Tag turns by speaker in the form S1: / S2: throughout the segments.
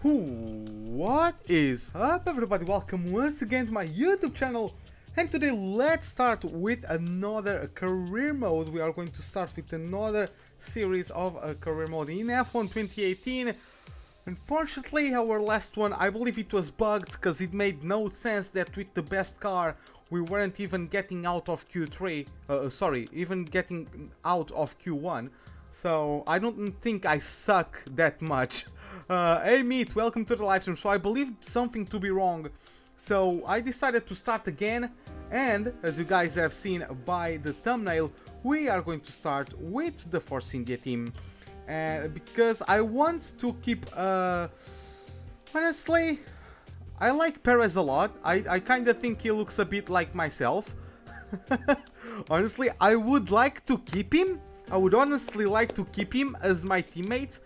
S1: What is up, everybody? Welcome once again to my YouTube channel, and today let's start with another career mode. We are going to start with another series of a career mode in F1 2018. Unfortunately, our last one, I believe it was bugged because it made no sense that with the best car we weren't even getting out of Q3, even getting out of Q1. So I don't think I suck that much. Hey Meat, welcome to the live stream. So I believe something to be wrong, so I decided to start again, and as you guys have seen by the thumbnail, we are going to start with the Force India team, because I want to keep, honestly, I like Perez a lot. I kind of think he looks a bit like myself. Honestly, I would like to keep him. I would honestly like to keep him as my teammate.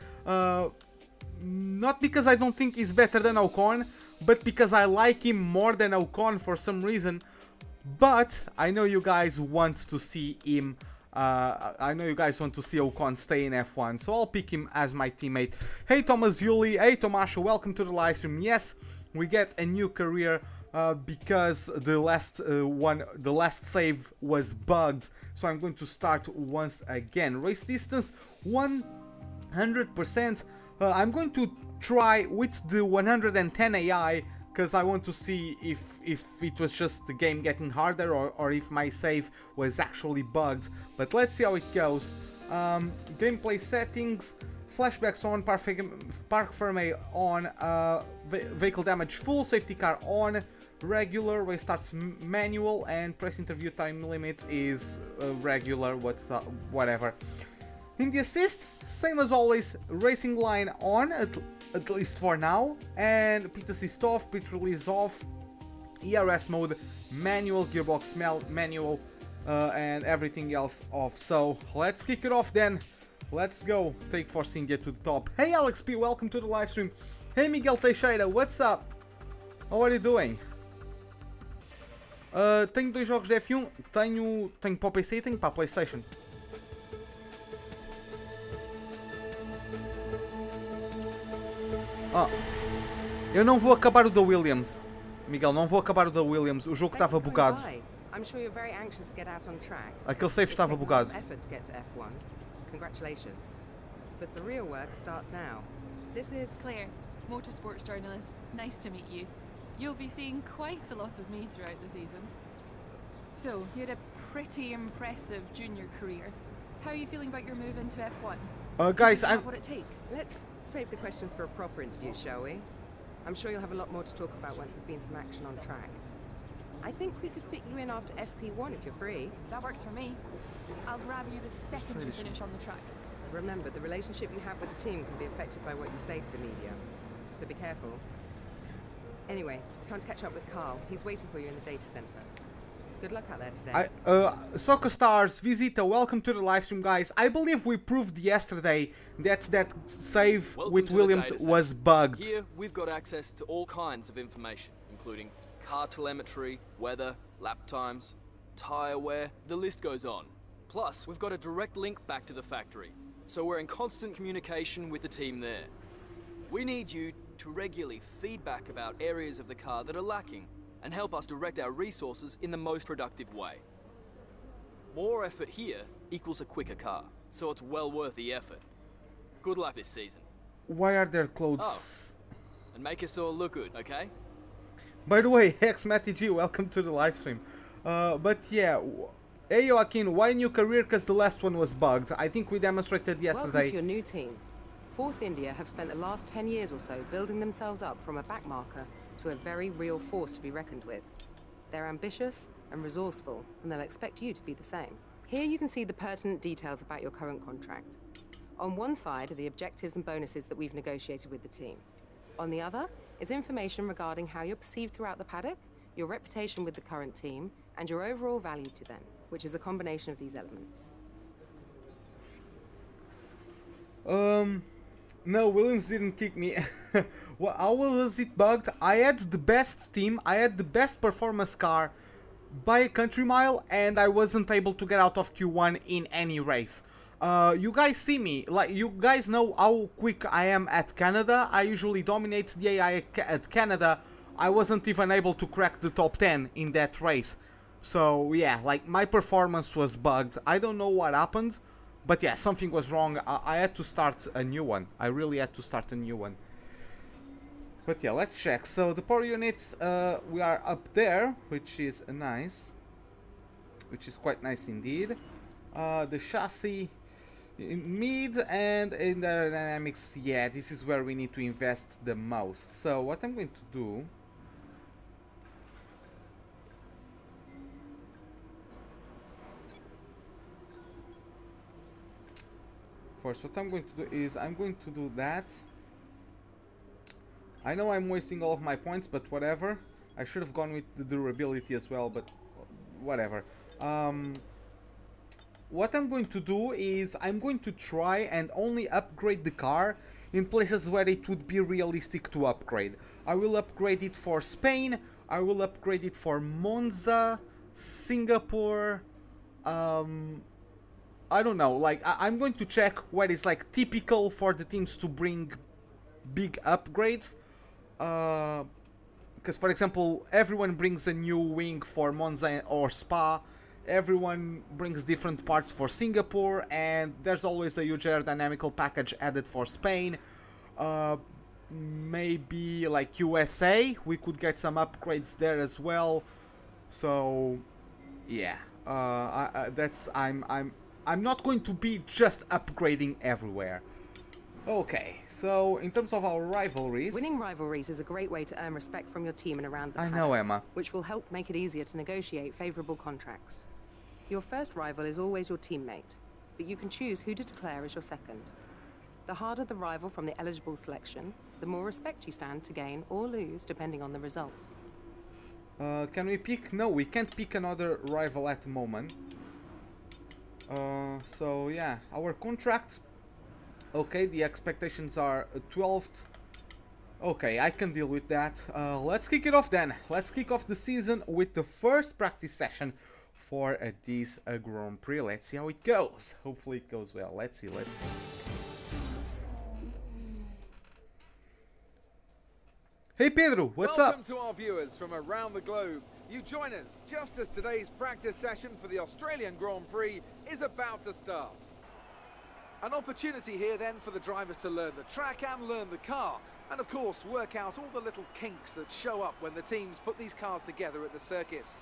S1: Not because I don't think he's better than Ocon, but because I like him more than Ocon for some reason. But I know you guys want to see him. I know you guys want to see Ocon stay in F1, so I'll pick him as my teammate. Hey Thomas Yuli, hey Tomasha, welcome to the live stream. Yes, we get a new career because the last save was bugged, so I'm going to start once again. Race distance 100%. I'm going to try with the 110 AI because I want to see if it was just the game getting harder or if my save was actually bugged. But let's see how it goes. Gameplay settings, flashbacks on, park firmware on, vehicle damage full, safety car on, regular, race starts manual, and press interview time limit is regular, whatever. In the assists, same as always, racing line on, at least for now, and pit assist off, pit release off, ERS mode, manual, gearbox manual, and everything else off. So let's kick it off then. Let's go take Force India to the top. Hey Alex P, welcome to the live stream. Hey Miguel Teixeira, what's up? How are you doing? Tenho dois jogos de F1, tenho para o PC e tenho para a PlayStation. Eu não vou acabar o da Williams. Miguel, não vou acabar o da Williams. O jogo estava bugado. Aquele save estava bugado.
S2: Congratulations. But the real work starts now. This is
S3: Claire, motorsports journalist. Nice to meet you. You'll be seeing quite a lot of me throughout the season. So, you had a pretty impressive junior career. How are you feeling about your move into F1?
S1: Guys,
S3: what it takes?
S2: Let's save the questions for a proper interview, shall we? I'm sure you'll have a lot more to talk about once there's been some action on track. I think we could fit you in after Ep.1 if you're free.
S3: That works for me. I'll grab you the second you finish on the track.
S2: Remember, the relationship you have with the team can be affected by what you say to the media, so be careful. Anyway, it's time to catch up with Carl. He's waiting for you in the data center. Good luck out there today.
S1: Soccer Stars, Visita, welcome to the live stream, guys. I believe we proved yesterday that save with Williams was bugged.
S4: Here, we've got access to all kinds of information, including car telemetry, weather, lap times, tyre wear, the list goes on. Plus, we've got a direct link back to the factory, so we're in constant communication with the team there. We need you to regularly feedback about areas of the car that are lacking and help us direct our resources in the most productive way. More effort here equals a quicker car, so it's well worth the effort. Good luck this season.
S1: Why are there clothes?
S4: Oh, and make us all look good, okay?
S1: By the way, XMattyG, welcome to the live stream. But yeah, hey Joaquin, why new career? Because the last one was bugged. I think we demonstrated yesterday.
S2: Welcome to your new team. Force India have spent the last 10 years or so building themselves up from a backmarker to a very real force to be reckoned with. They're ambitious and resourceful, and they'll expect you to be the same. Here you can see the pertinent details about your current contract. On one side are the objectives and bonuses that we've negotiated with the team. On the other is information regarding how you're perceived throughout the paddock, your reputation with the current team, and your overall value to them, which is a combination of these elements.
S1: No, Williams didn't kick me. Well, how was it bugged? I had the best team, I had the best performance car by a country mile, and I wasn't able to get out of Q1 in any race. You guys see me, like, you guys know how quick I am at Canada. I usually dominate the AI at Canada. I wasn't even able to crack the top 10 in that race. So yeah, like, my performance was bugged. I don't know what happened, but yeah, something was wrong. I had to start a new one. I really had to start a new one. But yeah, let's check. So the power units, we are up there, which is nice. Which is quite nice indeed. The chassis in mid, and in the aerodynamics, yeah, this is where we need to invest the most. So what I'm going to do... First, what I'm going to do is I'm going to do that. I know I'm wasting all of my points, but whatever. I should have gone with the durability as well, but whatever. What I'm going to do is I'm going to try and only upgrade the car in places where it would be realistic to upgrade. I will upgrade it for Spain, I will upgrade it for Monza, Singapore, I don't know, like, I'm going to check where it's like typical for the teams to bring big upgrades. Because, for example, everyone brings a new wing for Monza or Spa, everyone brings different parts for Singapore, and there's always a huge aerodynamical package added for Spain. Maybe like USA, we could get some upgrades there as well. So yeah, I'm not going to be just upgrading everywhere. Okay, so in terms of our rivalries...
S2: Winning rivalries is a great way to earn respect from your team and around the
S1: I
S2: paddock,
S1: know, Emma.
S2: which will help make it easier to negotiate favourable contracts. Your first rival is always your teammate, but you can choose who to declare as your second. The harder the rival from the eligible selection, the more respect you stand to gain or lose depending on the result.
S1: Can we pick? No, we can't pick another rival at the moment. So yeah, our contract... Okay, the expectations are 12th. Okay, I can deal with that. Let's kick it off then. Let's kick off the season with the first practice session for this Grand Prix. Let's see how it goes. Hopefully it goes well. Let's see, let's see. Hey Pedro, what's up?
S5: Welcome to our viewers from around the globe. You join us just as today's practice session for the Australian Grand Prix is about to start. An opportunity here then for the drivers to learn the track and learn the car, and of course work out all the little kinks that show up when the teams put these cars together at the circuit.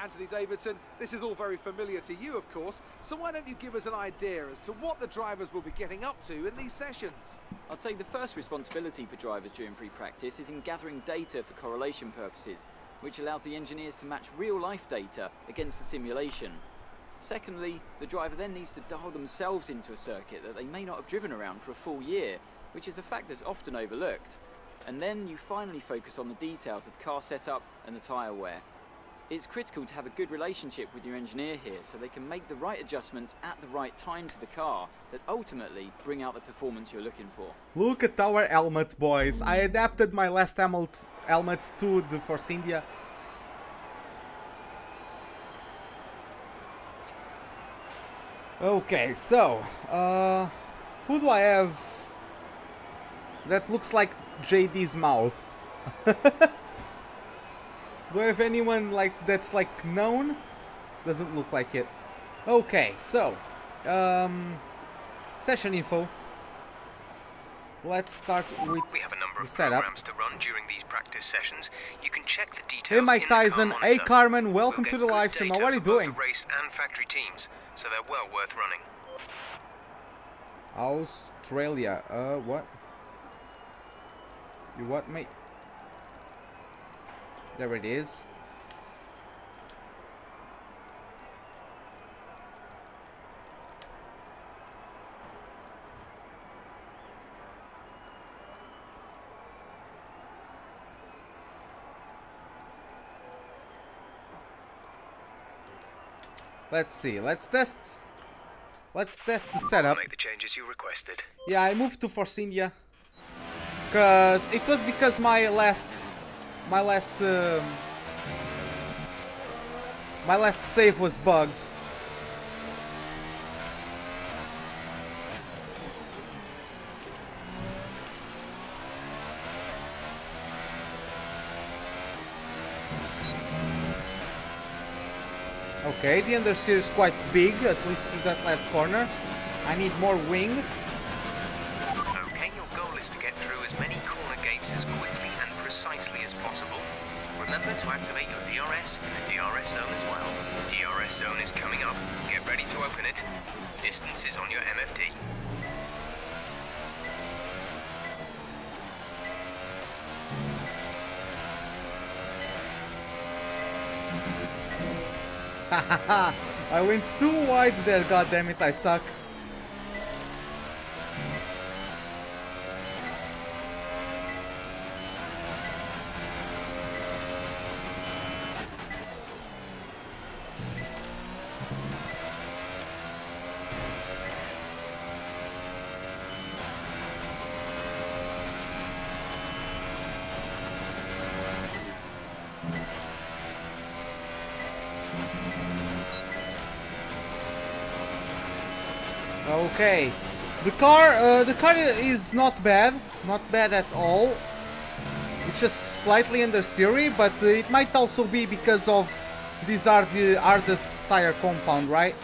S5: Anthony Davidson, this is all very familiar to you of course, so why don't you give us an idea as to what the drivers will be getting up to in these sessions?
S6: I'd say the first responsibility for drivers during pre-practice is in gathering data for correlation purposes, which allows the engineers to match real-life data against the simulation. Secondly, the driver then needs to dial themselves into a circuit that they may not have driven around for a full year, which is a fact that's often overlooked. And then you finally focus on the details of car setup and the tyre wear. It's critical to have a good relationship with your engineer here so they can make the right adjustments at the right time to the car that ultimately bring out the performance you're looking for.
S1: Look at our helmet, boys. I adapted my last helmet to the Force India. Okay, so, who do I have that looks like JD's mouth? Do I have anyone like that's like known? Doesn't look like it. Okay, so, session info. Let's start with
S7: we have a number of
S1: setup.
S7: programs to run during these practice sessions. You can check the details.
S1: Hey Mike
S7: in the car
S1: Tyson,
S7: monitor.
S1: hey Carmen, welcome
S7: We'll
S1: to
S7: get
S1: the
S7: good
S1: live stream.
S7: data
S1: How are you
S7: for both
S1: doing?
S7: the race and factory teams, so they're well worth running.
S1: Australia, what? You what, mate? There it is. Let's see. Let's test the setup.
S7: Make the changes you requested.
S1: Yeah, I moved to Force India because it was because my last save was bugged. Okay, the understeer is quite big, at least through that last corner. I need more wing.
S7: Okay, your goal is to get through as many corner gates as quickly and precisely as possible. Remember to activate your DRS in the DRS zone as well. DRS zone is coming up. Get ready to open it. Distance is on your MFD.
S1: Hahaha, I went too wide there, goddammit, I suck. Okay, the car is not bad at all. It's just slightly understeery, but it might also be because of these are the hardest tire compound, right?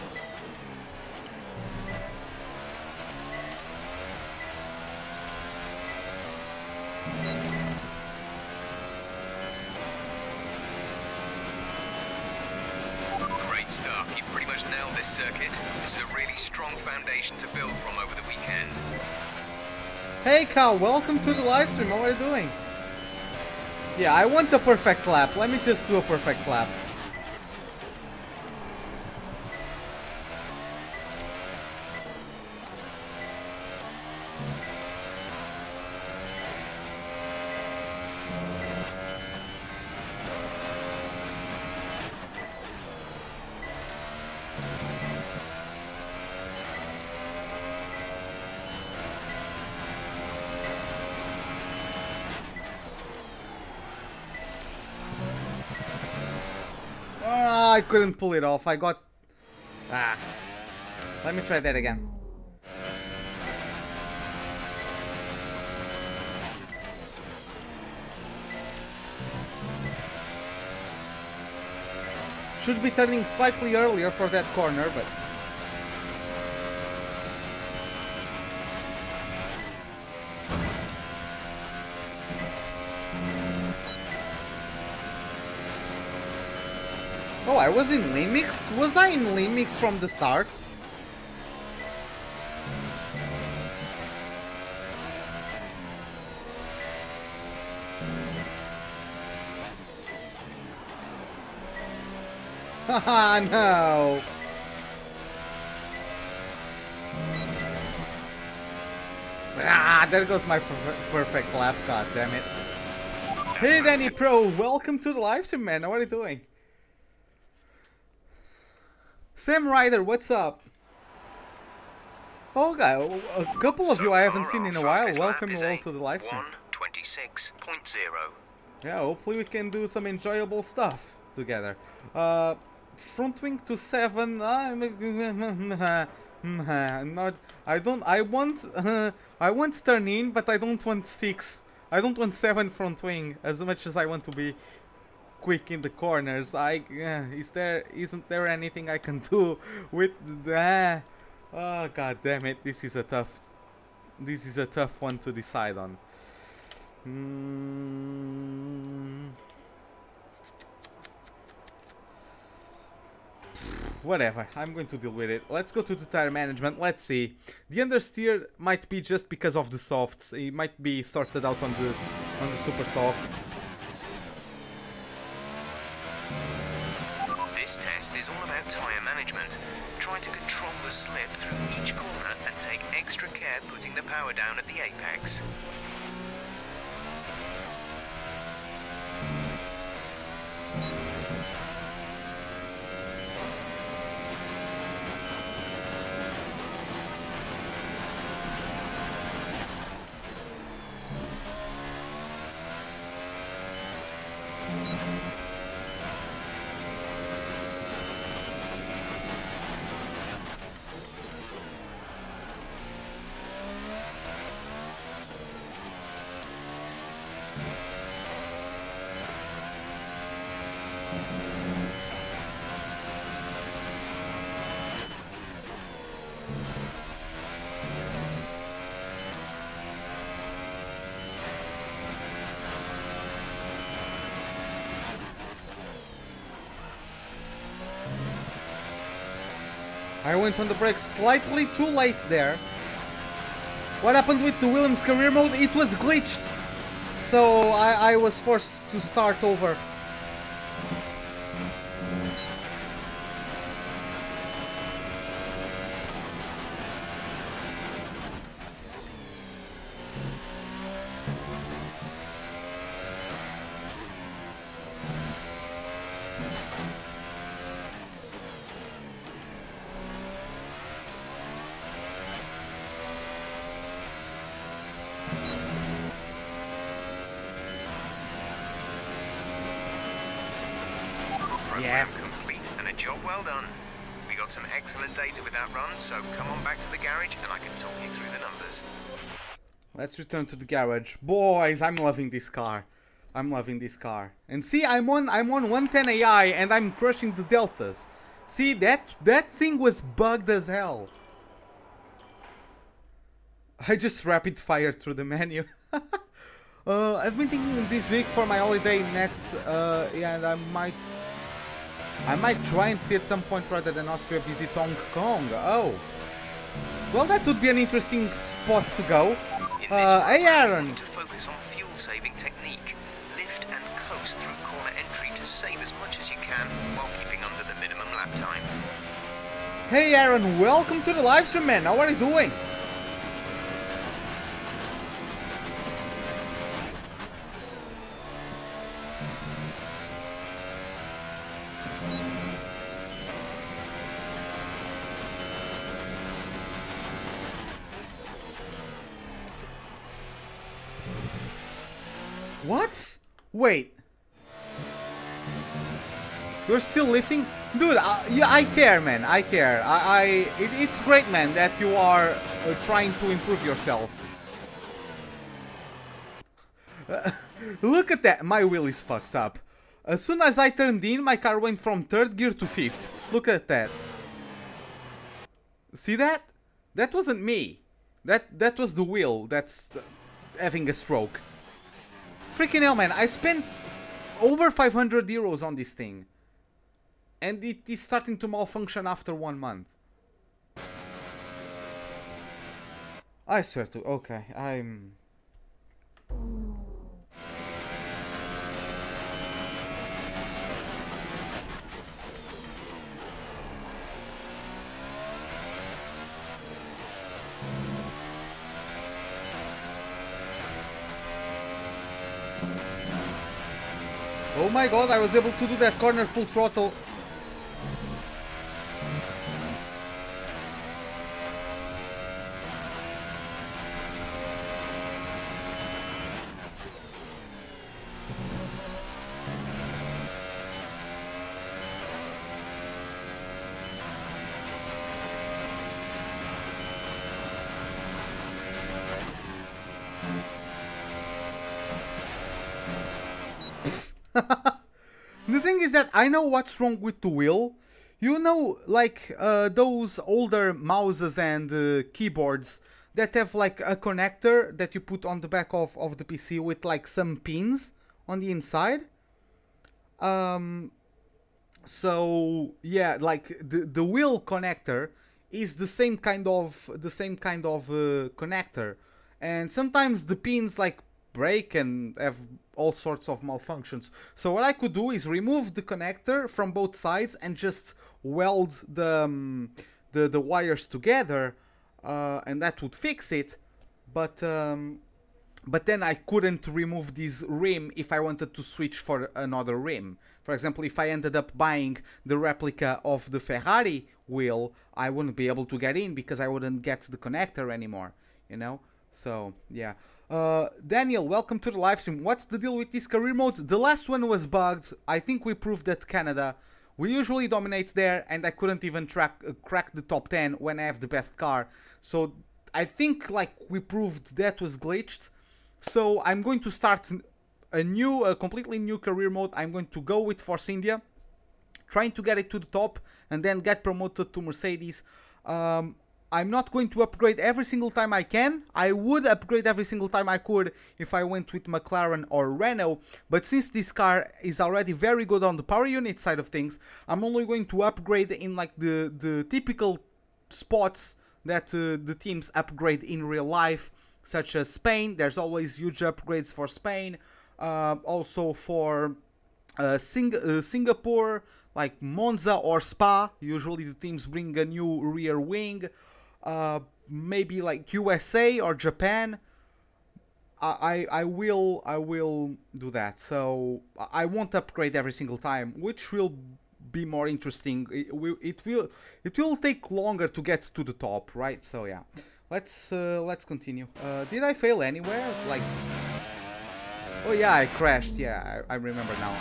S7: Great stuff. You've pretty much nailed this circuit. This is a really strong foundation to build from over the weekend.
S1: Hey Cal, welcome to the live stream. How are you doing? Yeah, I want the perfect lap. Let me just do a perfect lap. I couldn't pull it off. I got... Ah. Let me try that again. Should be turning slightly earlier for that corner, but... Oh, I was in lane mix? Was I in lane mix from the start? Haha, no! Ah, there goes my perfect lap, god damn it. Hey Danny Pro, welcome to the live stream, man. How are you doing? Sam Ryder, what's up? Oh, guy, a couple of you I haven't seen in a while. Welcome you all to the live stream.
S7: 1:26.0.
S1: Yeah, hopefully we can do some enjoyable stuff together. Front wing to 7. Not. I don't. I want. I want turn in, but I don't want 6. I don't want 7 front wing as much as I want to be quick in the corners. Isn't there anything I can do with the oh god damn it, this is a tough one to decide on. Whatever, I'm going to deal with it. Let's go to the tire management. Let's see. The understeer might be just because of the softs. It might be sorted out on the super softs.
S7: This test is all about tyre management. Try to control the slip through each corner and take extra care putting the power down at the apex.
S1: I went on the brakes slightly too late there. What happened with the Williams career mode? It was glitched. So I was forced to start over.
S7: Program complete and a job well done. We got some excellent data with that run, so come on back to the garage and I can talk you through the numbers.
S1: Let's return to the garage. Boys, I'm loving this car. I'm loving this car. And see, I'm on 110 AI and I'm crushing the deltas. See, that thing was bugged as hell. I just rapid fired through the menu. I've been thinking this week for my holiday next, yeah, and I might try and see at some point rather than Austria visit Hong Kong. Oh, well, that would be an interesting spot to go. Hey, Aaron.
S7: To focus on fuel-saving technique, lift and coast through corner entry to save as much as you can while keeping under the minimum lap time.
S1: Hey, Aaron, welcome to the live stream, man. How are you doing? What? Wait. You're still lifting? Dude, yeah, I care, man. I care. It's great, man, that you are trying to improve yourself. Look at that. My wheel is fucked up. As soon as I turned in, my car went from 3rd gear to 5th. Look at that. See that? That wasn't me. That was the wheel that's having a stroke. Freaking hell, man. I spent over 500 euros on this thing. And it is starting to malfunction after 1 month. I swear to... Okay, I'm... Oh my god, I was able to do that corner full throttle. The thing is that I know what's wrong with the wheel. You know, like those older mouses and keyboards that have like a connector that you put on the back of the PC with like some pins on the inside. So yeah, like the wheel connector is the same kind of connector, and sometimes the pins like break and have all sorts of malfunctions. So what I could do is remove the connector from both sides and just weld the wires together, and that would fix it. But then I couldn't remove this rim if I wanted to switch for another rim. For example, if I ended up buying the replica of the Ferrari wheel, I wouldn't be able to get in because I wouldn't get the connector anymore, you know? So, yeah. Daniel, welcome to the live stream. What's the deal with this career mode? The last one was bugged. I think we proved that Canada. We usually dominate there, and I couldn't even crack the top 10 when I have the best car. So, I think, like, we proved that was glitched. So, I'm going to start a completely new career mode. I'm going to go with Force India, trying to get it to the top, and then get promoted to Mercedes. I'm not going to upgrade every single time I can. I would upgrade every single time I could if I went with McLaren or Renault, but since this car is already very good on the power unit side of things, I'm only going to upgrade in like the typical spots that the teams upgrade in real life, such as Spain. There's always huge upgrades for Spain, also for Singapore, like Monza or Spa. Usually the teams bring a new rear wing. Maybe like USA or Japan. I will do that. So I won't upgrade every single time, which will be more interesting. It will take longer to get to the top, right? So yeah, let's continue. Did I fail anywhere? Like, oh yeah, I crashed. Yeah, I remember now.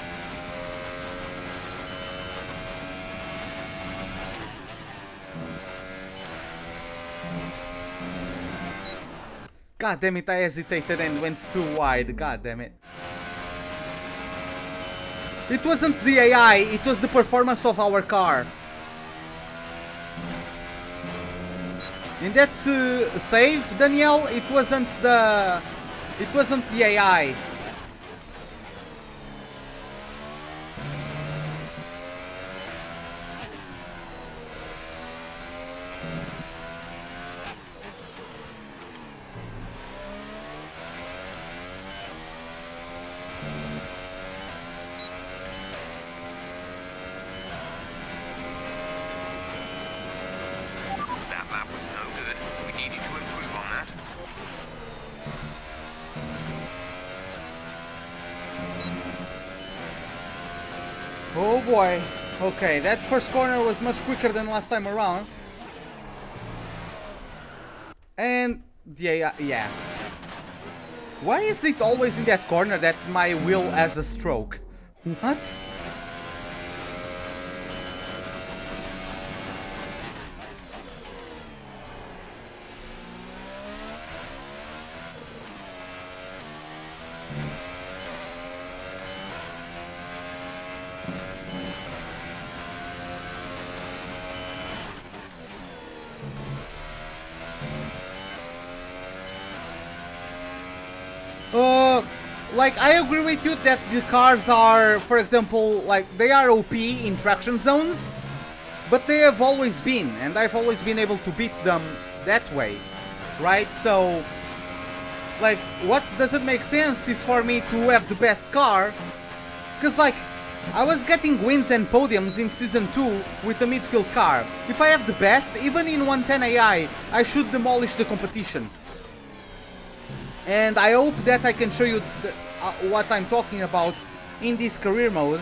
S1: God damn it, I hesitated and went too wide. God damn it. It wasn't the AI, it was the performance of our car. In that save, Danielle, it wasn't the AI. Oh boy. Okay, that first corner was much quicker than last time around. And yeah. Why is it always in that corner that my wheel has a stroke? What? Like, I agree with you that the cars are, for example, like, they are OP in traction zones, but they have always been, and I've always been able to beat them that way, right? So, like, what doesn't make sense is for me to have the best car, because, like, I was getting wins and podiums in Season 2 with a midfield car. If I have the best, even in 110 AI, I should demolish the competition. And I hope that I can show you what I'm talking about in this career mode.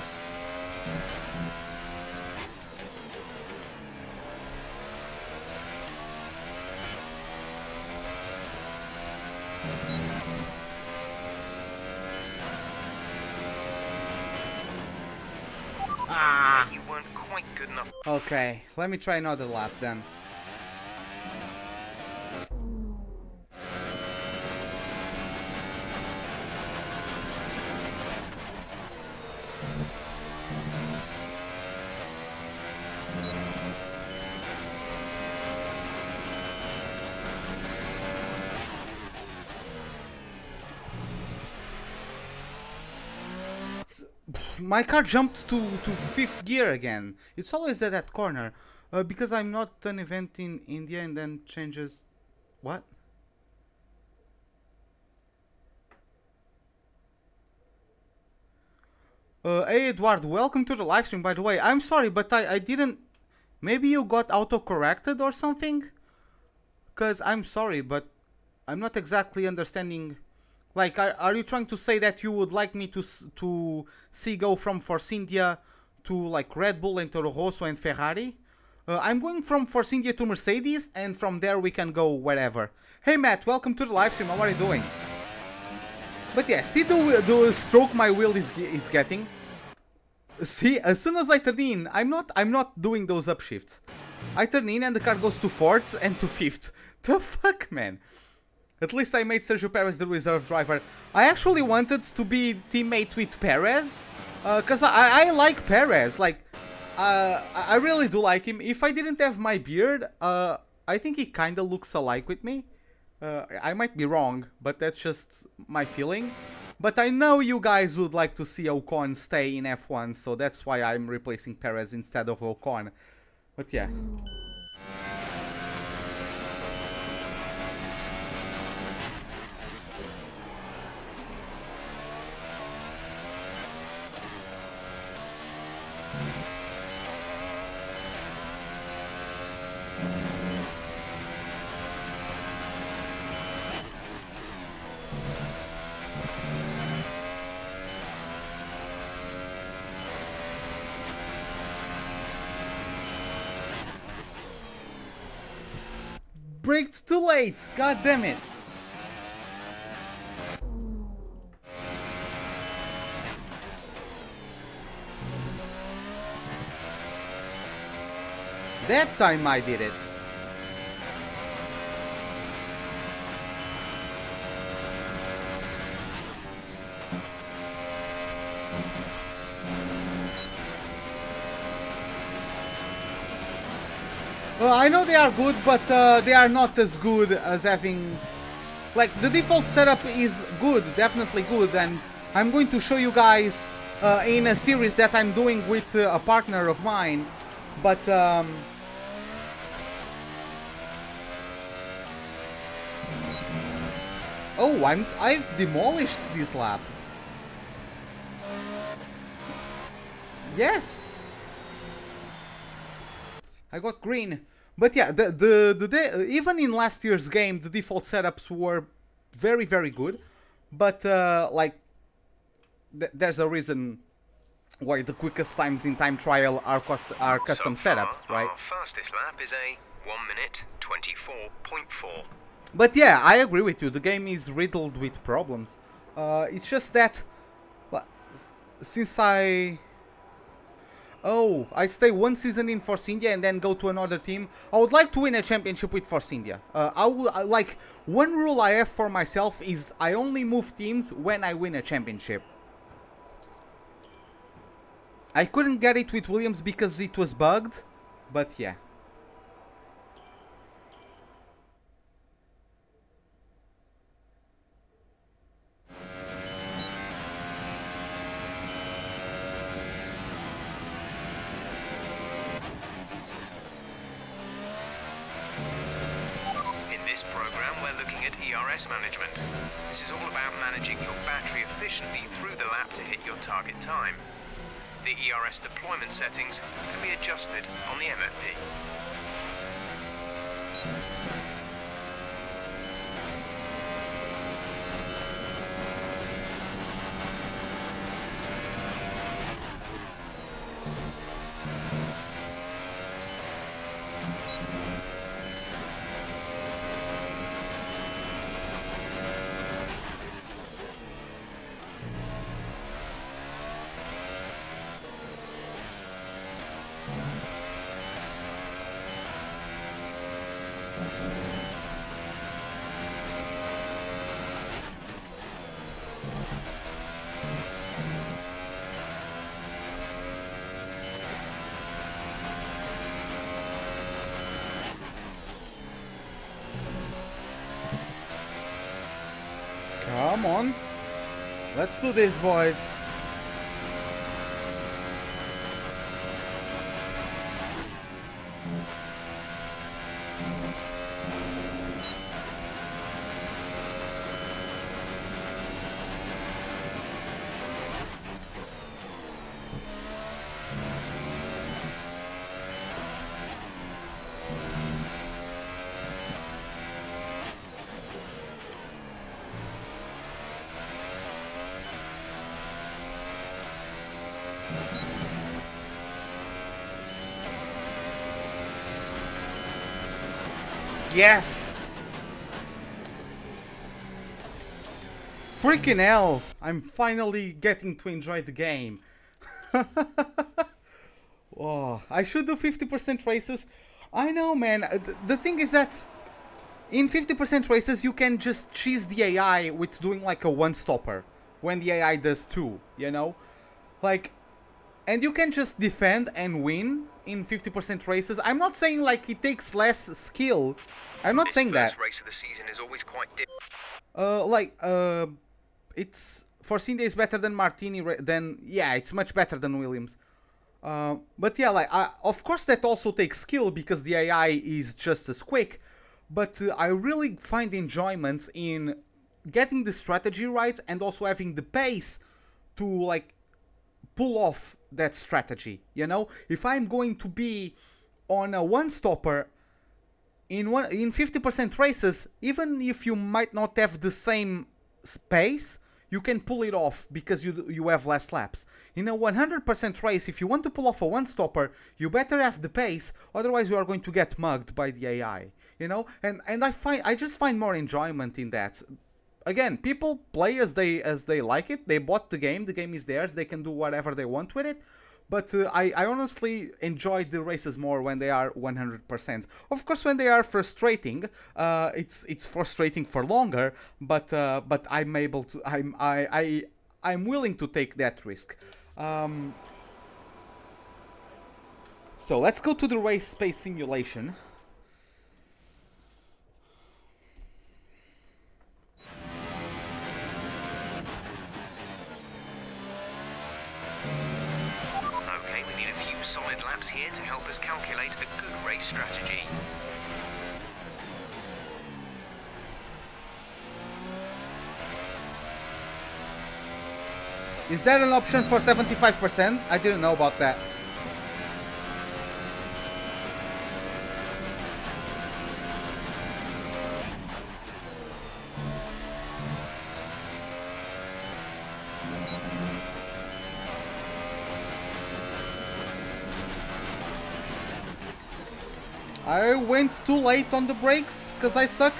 S1: Ah!
S7: You weren't quite good enough.
S1: Okay, let me try another lap then. My car jumped to 5th gear again. It's always at that corner. Because I'm not an event in India and then changes... What? Hey Edward, welcome to the live stream, by the way. I'm sorry, but I didn't... Maybe you got auto-corrected or something? Because I'm sorry, but I'm not exactly understanding... Like, are you trying to say that you would like me to see go from Force India to, like, Red Bull and Toro Rosso and Ferrari? I'm going from Force India to Mercedes, and from there we can go wherever. Hey Matt, welcome to the live stream, how are you doing? But yeah, see the stroke my wheel is getting? See, as soon as I turn in, I'm not doing those upshifts. I turn in and the car goes to 4th and to 5th. The fuck, man? At least I made Sergio Perez the reserve driver. I actually wanted to be teammate with Perez, because I like Perez. Like, I really do like him. If I didn't have my beard, I think he kind of looks alike with me. I might be wrong, but that's just my feeling. But I know you guys would like to see Ocon stay in F1, so that's why I'm replacing Perez instead of Ocon. But yeah. Braked too late! God damn it! That time I did it. I know they are good, but they are not as good as having... Like, the default setup is good, definitely good, and I'm going to show you guys in a series that I'm doing with a partner of mine, but... Oh, I've demolished this lap. Yes! I got green. But yeah, even in last year's game, the default setups were very, very good. But, like, there's a reason why the quickest times in time trial are custom setups, right?
S7: Our fastest lap is a 1 minute 24.4.
S1: But yeah, I agree with you. The game is riddled with problems. It's just that, since I stay one season in Force India and then go to another team. I would like to win a championship with Force India. Like, one rule I have for myself is I only move teams when I win a championship. I couldn't get it with Williams because it was bugged, but yeah.
S7: this program, we're looking at ERS management. This is all about managing your battery efficiently through the lap to hit your target time. The ERS deployment settings can be adjusted on the MFD.
S1: Come on. Let's do this, boys. Yes! Freaking hell! I'm finally getting to enjoy the game. Oh, I should do 50% races. I know, man. The thing is that in 50% races you can just cheese the AI with doing like a one-stopper when the AI does two, you know? Like, and you can just defend and win in 50% races. I'm not saying like it takes less skill. I'm not saying that.
S7: This first race of the season is always quite
S1: it's Force India is better than Martini. Yeah, it's much better than Williams. But yeah, like of course that also takes skill because the AI is just as quick. But I really find enjoyment in getting the strategy right and also having the pace to like pull off that strategy. You know, if I'm going to be on a one-stopper in 50% races, even if you might not have the same pace, you can pull it off because you have less laps. In a 100% race, if you want to pull off a one-stopper, you better have the pace, otherwise you are going to get mugged by the AI. You know, and I just find more enjoyment in that. Again, people play as they like it. They bought the game is theirs. They can do whatever they want with it. But I honestly enjoy the races more when they are 100%. Of course, when they are frustrating, it's frustrating for longer. But I'm able to. I'm willing to take that risk. So let's go to the race space simulation.
S7: Solid laps here to help us calculate a good race strategy.
S1: Is that an option for 75%? I didn't know about that. I went too late on the brakes because I suck.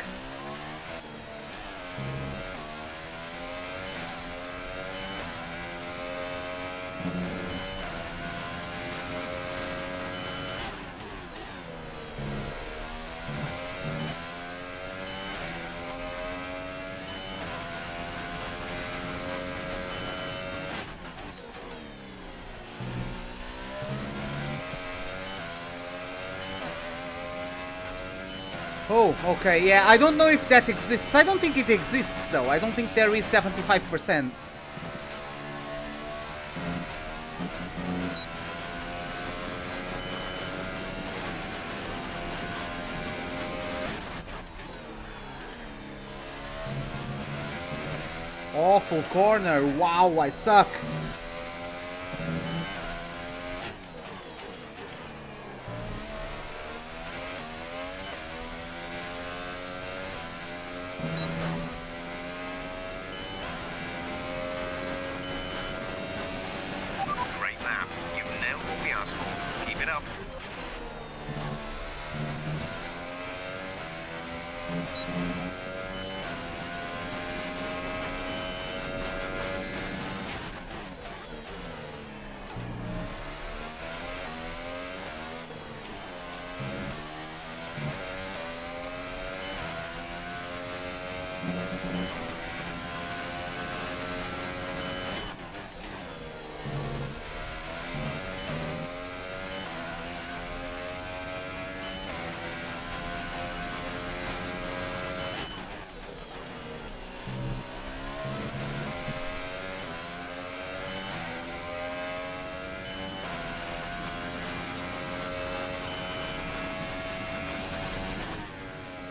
S1: Oh, okay, yeah, I don't know if that exists. I don't think it exists, though. I don't think there is 75%. Awful corner. Wow, I suck.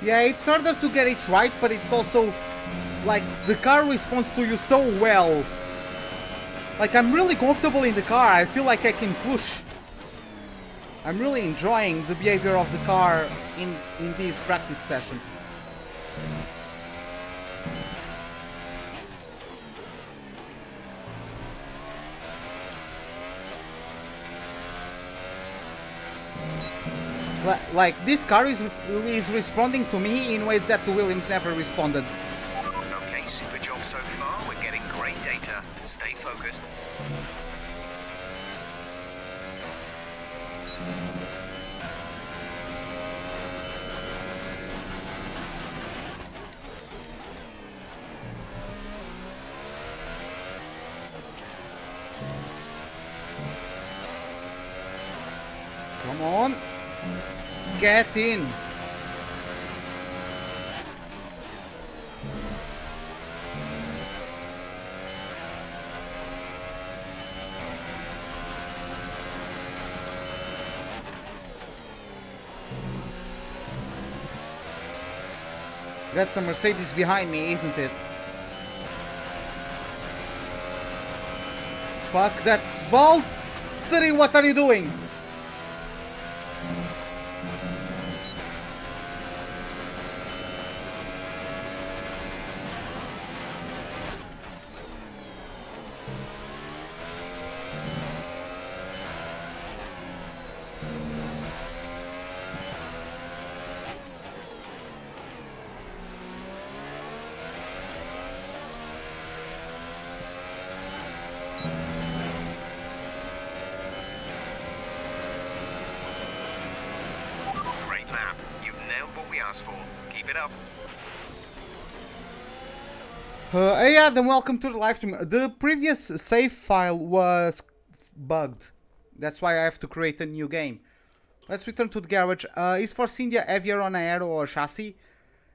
S1: Yeah, it's harder to get it right, but it's also like the car responds to you so well. Like, I'm really comfortable in the car. I feel like I can push. I'm really enjoying the behavior of the car in this practice session. Like, this car is responding to me in ways that the Williams never responded.
S7: Okay, super job so far. We're getting great data. Stay focused.
S1: Get in. That's a Mercedes behind me, isn't it? Fuck, that's Valtteri, what are you doing? Yeah, then welcome to the live stream. The previous save file was bugged. That's why I have to create a new game. Let's return to the garage. Is Force India heavier on aero or chassis?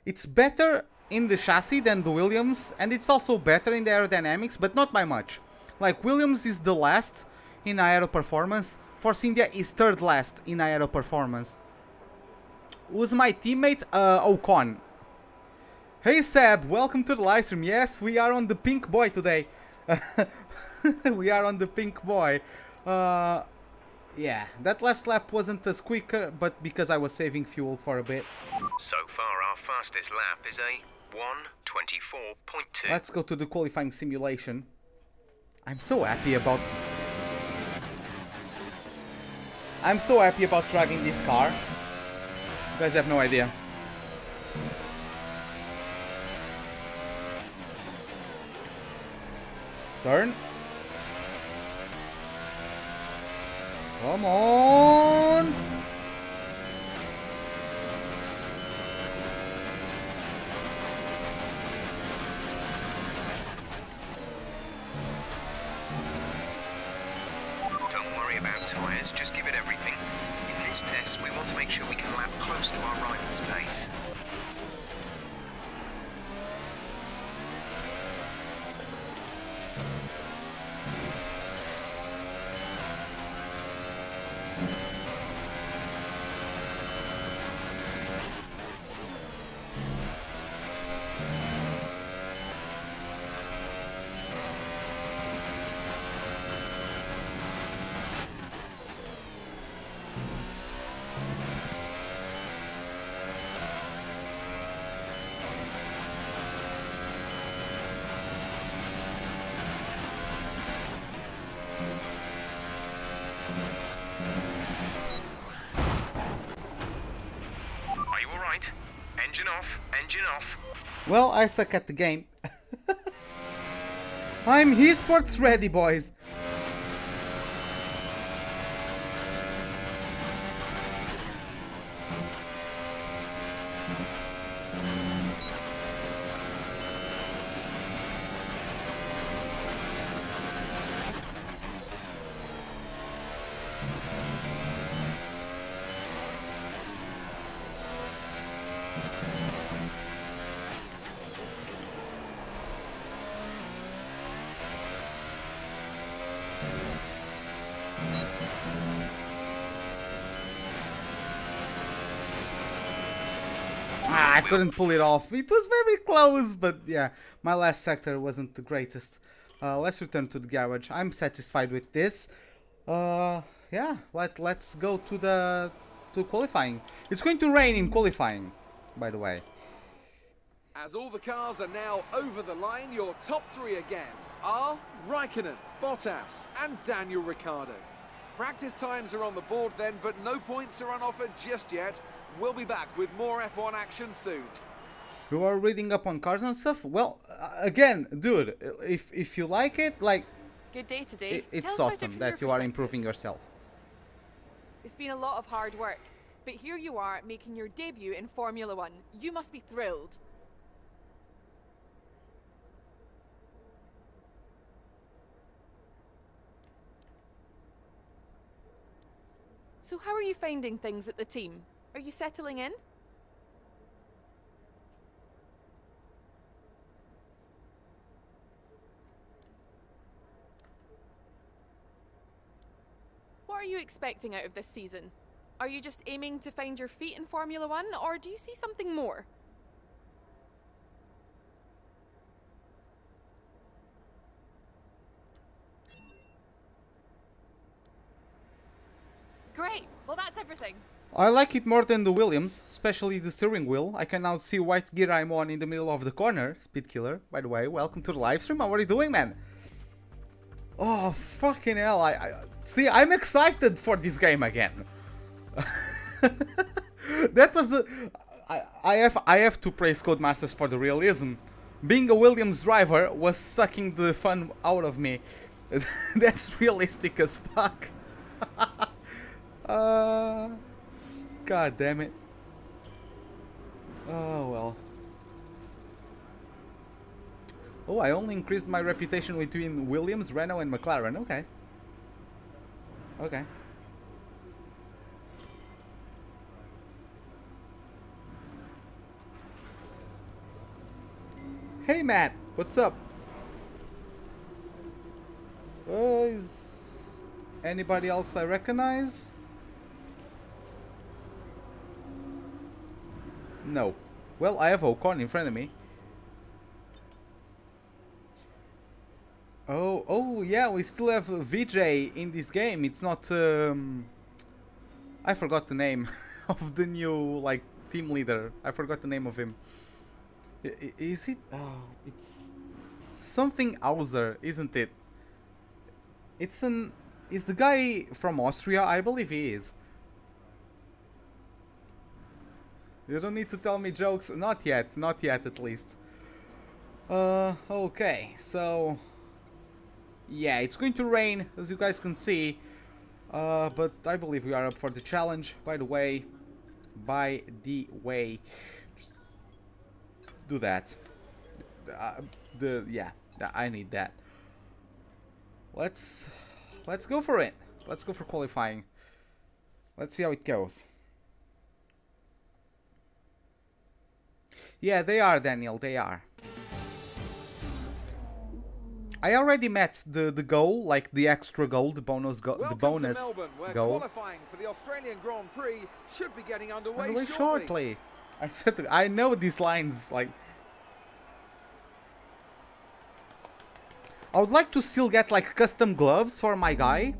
S1: It's better in the chassis than the Williams, and it's also better in the aerodynamics, but not by much. Like, Williams is the last in aero performance. Force India is third last in aero performance. Who's my teammate? Ocon. Hey Seb, welcome to the live stream. Yes, we are on the pink boy today. We are on the pink boy. Yeah, that last lap wasn't as quick, but because I was saving fuel for a bit.
S7: So far, our fastest lap is a 1:24.2.
S1: Let's go to the qualifying simulation. I'm so happy about driving this car. You guys have no idea. Turn. Come on.
S7: Don't worry about tyres, just give it everything. In this test, we want to make sure we can lap close to our rival's pace. Engine off.
S1: Well, I suck at the game. I'm esports ready, boys. I couldn't pull it off. It was very close, but yeah, my last sector wasn't the greatest. Let's return to the garage. I'm satisfied with this. Yeah, let's go to qualifying. It's going to rain in qualifying, by the way.
S5: As all the cars are now over the line, your top three again are Raikkonen, Bottas and Daniel Ricciardo. Practice times are on the board then, but no points are on offer just yet. We'll be back with more F1 action soon.
S1: You are reading up on cars and stuff? Well, again, dude, if you like it, like,
S3: good day today.
S1: It's awesome that you are improving yourself.
S3: It's been a lot of hard work, but here you are making your debut in Formula One. You must be thrilled. So how are you finding things at the team? Are you settling in? What are you expecting out of this season? Are you just aiming to find your feet in Formula One, or do you see something more? Great! Well, that's everything.
S1: I like it more than the Williams, especially the steering wheel. I can now see what gear I'm on in the middle of the corner. Speed Killer, by the way, welcome to the live stream. How are you doing, man? Oh, fucking hell. See, I'm excited for this game again. That was I have to praise Codemasters for the realism. Being a Williams driver was sucking the fun out of me. That's realistic as fuck. God damn it. Oh well. Oh, I only increased my reputation between Williams, Renault and McLaren. Okay. Okay. Hey Matt, what's up? Is anybody else I recognize? No. Well, I have Ocon in front of me. Oh yeah, we still have VJ in this game. It's not I forgot the name of the new like team leader. I forgot the name of him. Is it? Oh, it's something Hauser, isn't it? It's the guy from Austria, I believe he is. You don't need to tell me jokes, not yet at least. Okay, so yeah, it's going to rain, as you guys can see, but I believe we are up for the challenge. By the way, just do that. Yeah, I need that. Let's go for it. Let's go for qualifying. Let's see how it goes. Yeah, they are, Daniel. They are. I already met the goal, like the extra goal, the bonus goal,
S5: Welcome
S1: the bonus
S5: to Melbourne, where
S1: goal.
S5: qualifying for the Australian Grand Prix should be getting underway
S1: shortly. I said I know these lines. Like, I would like to still get like custom gloves for my guy.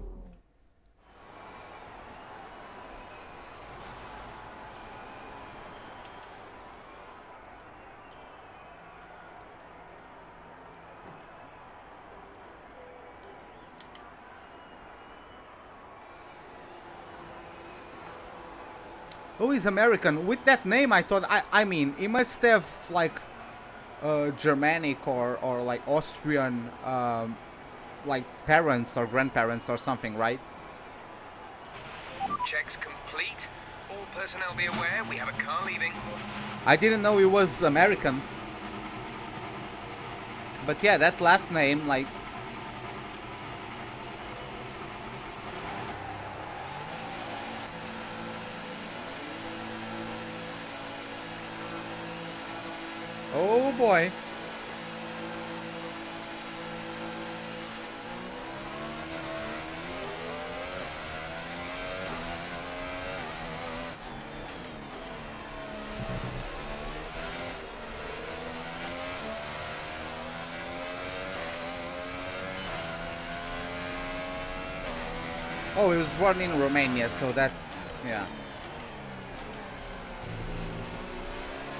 S1: Oh, he's American. With that name, I thought, I mean, he must have, like, Germanic or like, Austrian, like, parents or grandparents or something, right?
S7: Checks complete. All personnel be aware, we have a car leaving.
S1: I didn't know he was American. But yeah, that last name, like... Oh boy. Oh, he was born in Romania, so that's, yeah.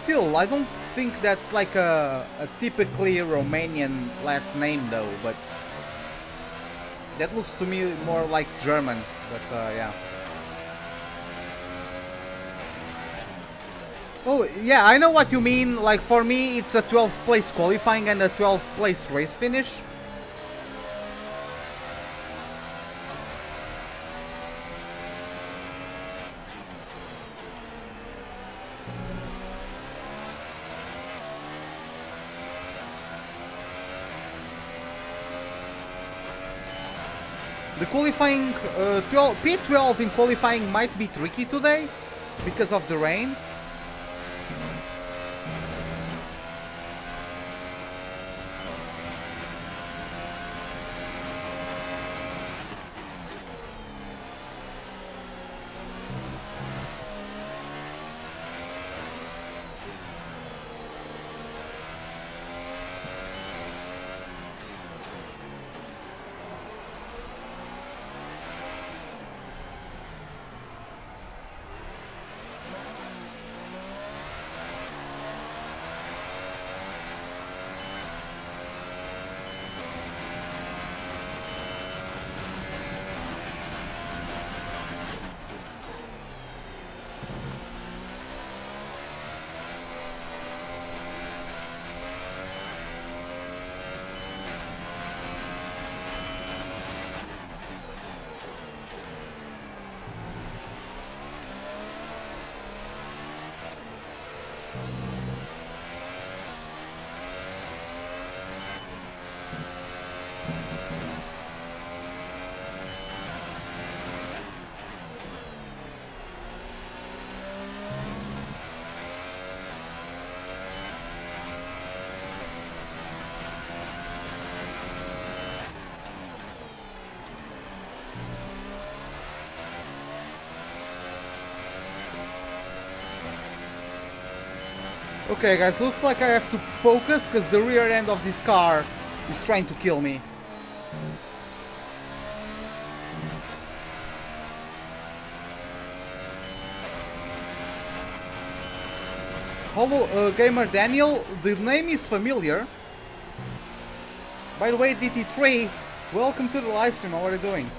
S1: Still, I don't think that's like a typically Romanian last name though, but that looks to me more like German, but yeah. Oh, yeah, I know what you mean. Like, for me, it's a 12th place qualifying and a 12th place race finish. The qualifying, P12 in qualifying might be tricky today. because of the rain. Okay guys, looks like I have to focus because the rear end of this car is trying to kill me. Hello, Gamer Daniel, the name is familiar. By the way, DT3, welcome to the live stream, how are you doing?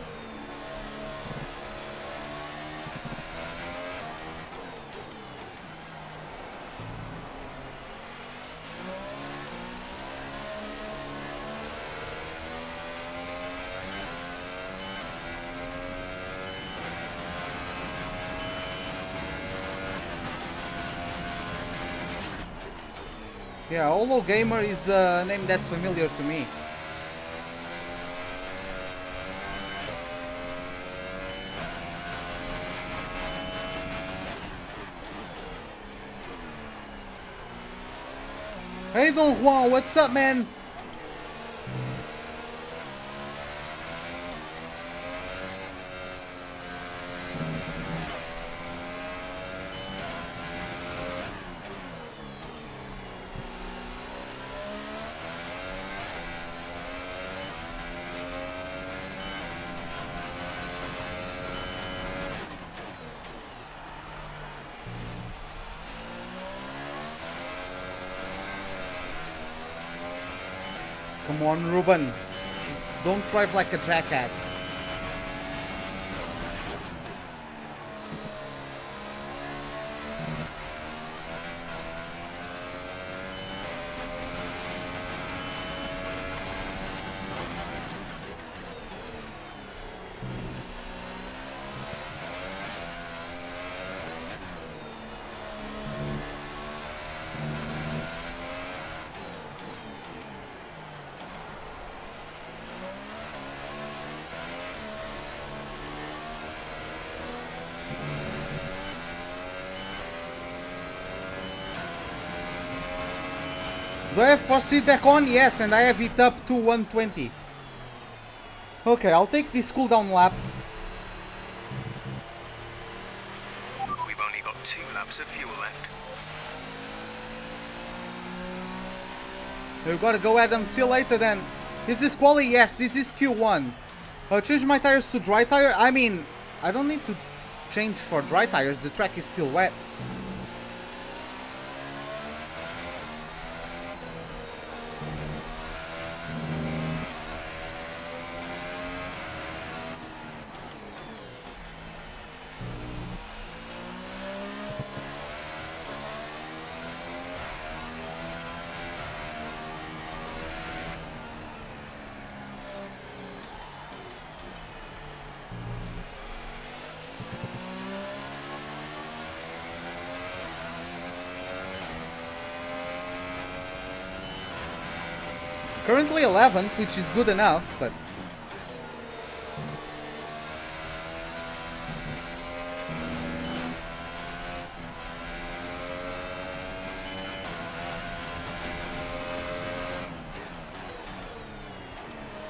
S1: Yeah, Holo Gamer is a name that's familiar to me. Hey Don Juan, what's up, man? Come on, Ruben. Don't drive like a jackass. Do I have force feedback on? Yes, and I have it up to 120. Okay, I'll take this cooldown lap.
S7: We've only got 2 laps of fuel left.
S1: We've got to go Adam, see you later then. Is this quali? Yes, this is Q1. Change my tires to dry tire? I mean, I don't need to change for dry tires, the track is still wet. Currently 11th, which is good enough, but...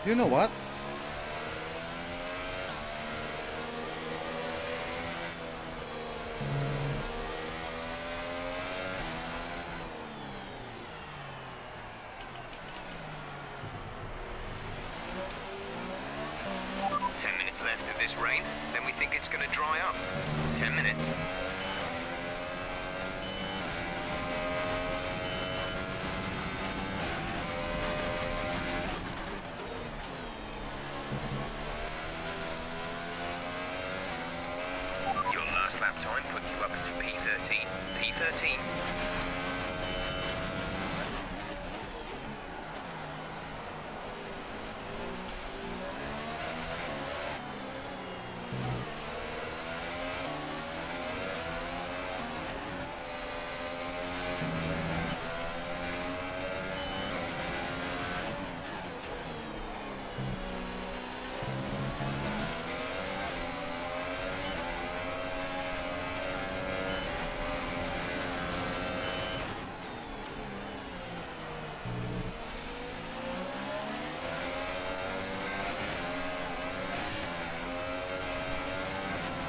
S1: You know what?
S7: Left of this rain, then we think it's going to dry up. 10 minutes. Your last lap time put you up into P13. P13.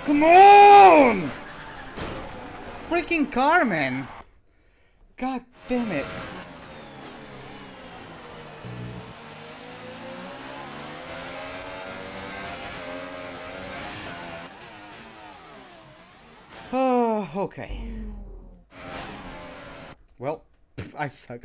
S1: Come on! Freaking car, man! God damn it. Oh, okay. Well, I suck.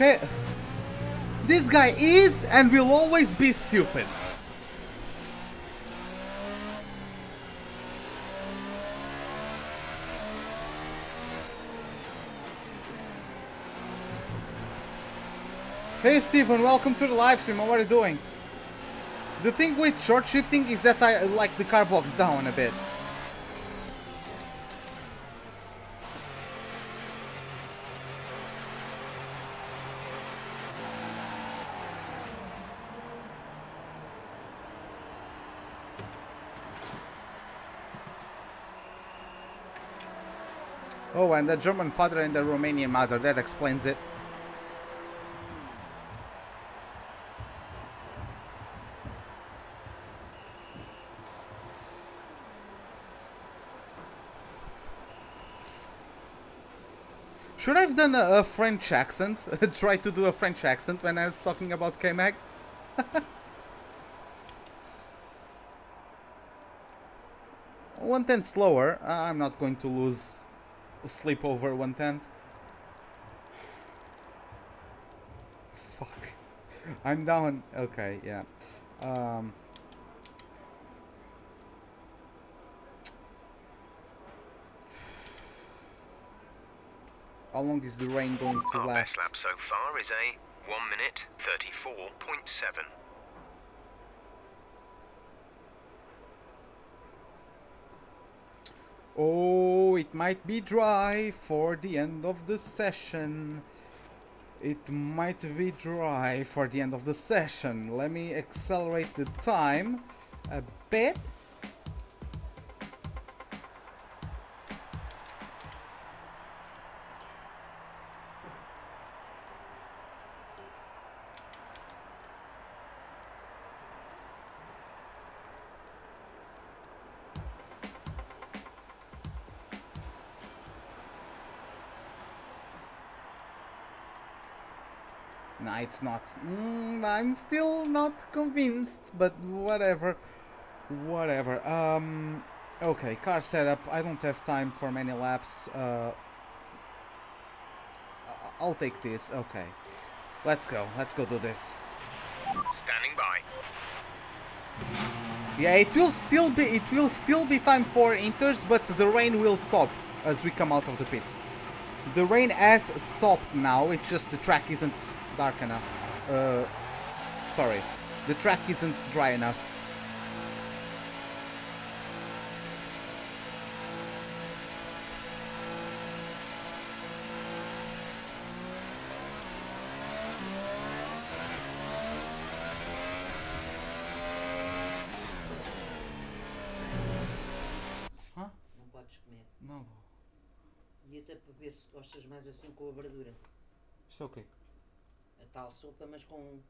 S1: Okay, this guy is and will always be stupid. Hey Stephen, welcome to the live stream. What are you doing? The thing with short shifting is that I like the car box down a bit. Oh, and the German father and the Romanian mother, that explains it. Should I have done a French accent? Try to do a French accent when I was talking about K-Mag? 1/10 slower. I'm not going to lose sleep over 1/10. Fuck. I'm down. Okay, yeah. How long is the rain going to
S7: Our
S1: last?
S7: best lap so far is a 1 minute 34.7.
S1: Oh, it might be dry for the end of the session. It might be dry for the end of the session. Let me accelerate the time a bit. Nah, it's not. I'm still not convinced, but whatever. Whatever. Okay, car setup. I don't have time for many laps. I'll take this. Okay. Let's go. Let's go do this.
S7: Standing by.
S1: Yeah, it will still be time for inters, but the rain will stop as we come out of the pits. The rain has stopped now. It's just the track isn't dark enough. Sorry. The track isn't dry enough.
S8: Não podes comer.
S1: Não vou.
S8: E até para ver se gostas mais assim com a verdura.
S1: Isto é o quê?
S8: A tal sopa, mas com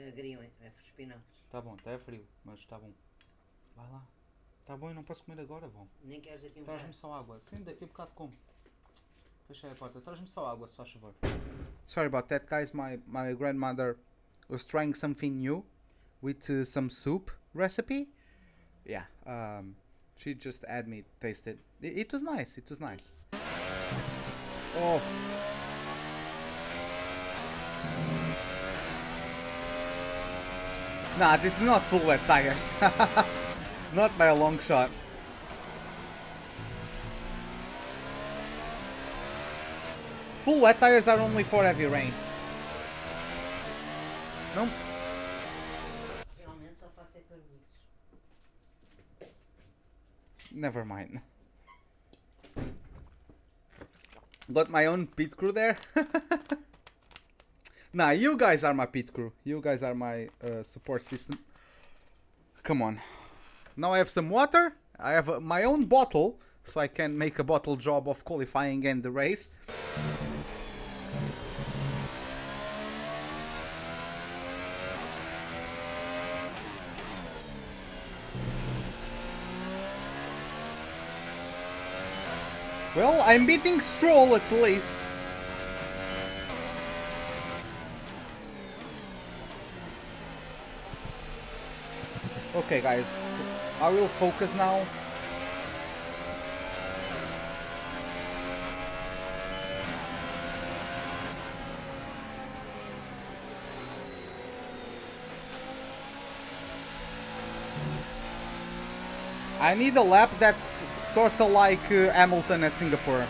S8: agriões, espinafres.
S1: Tá bom, tá frio, mas tá bom. Vai lá. Tá bom, eu não posso comer agora, vó.
S8: Nem queres daqui um
S1: Traz-me
S8: bocado?
S1: só água. Sim, daqui a bocado como. Fechei a porta. Traz-me só água, se faz favor. Sorry about that, guys. My grandmother was trying something new with some soup recipe. Yeah, she just had me taste it. It was nice. It was nice. Oh. Nah, this is not full wet tires. Not by a long shot. Full wet tires are only for heavy rain. No?
S8: Realmente só faço é parvoíces.
S1: Never mind. Got my own pit crew there. Nah, you guys are my pit crew. You guys are my support system. Come on. Now I have some water. I have my own bottle, so I can make a bottle job of qualifying and the race. Well, I'm beating Stroll at least. Okay, guys, I will focus now. I need a lap that's sort of like Hamilton at Singapore.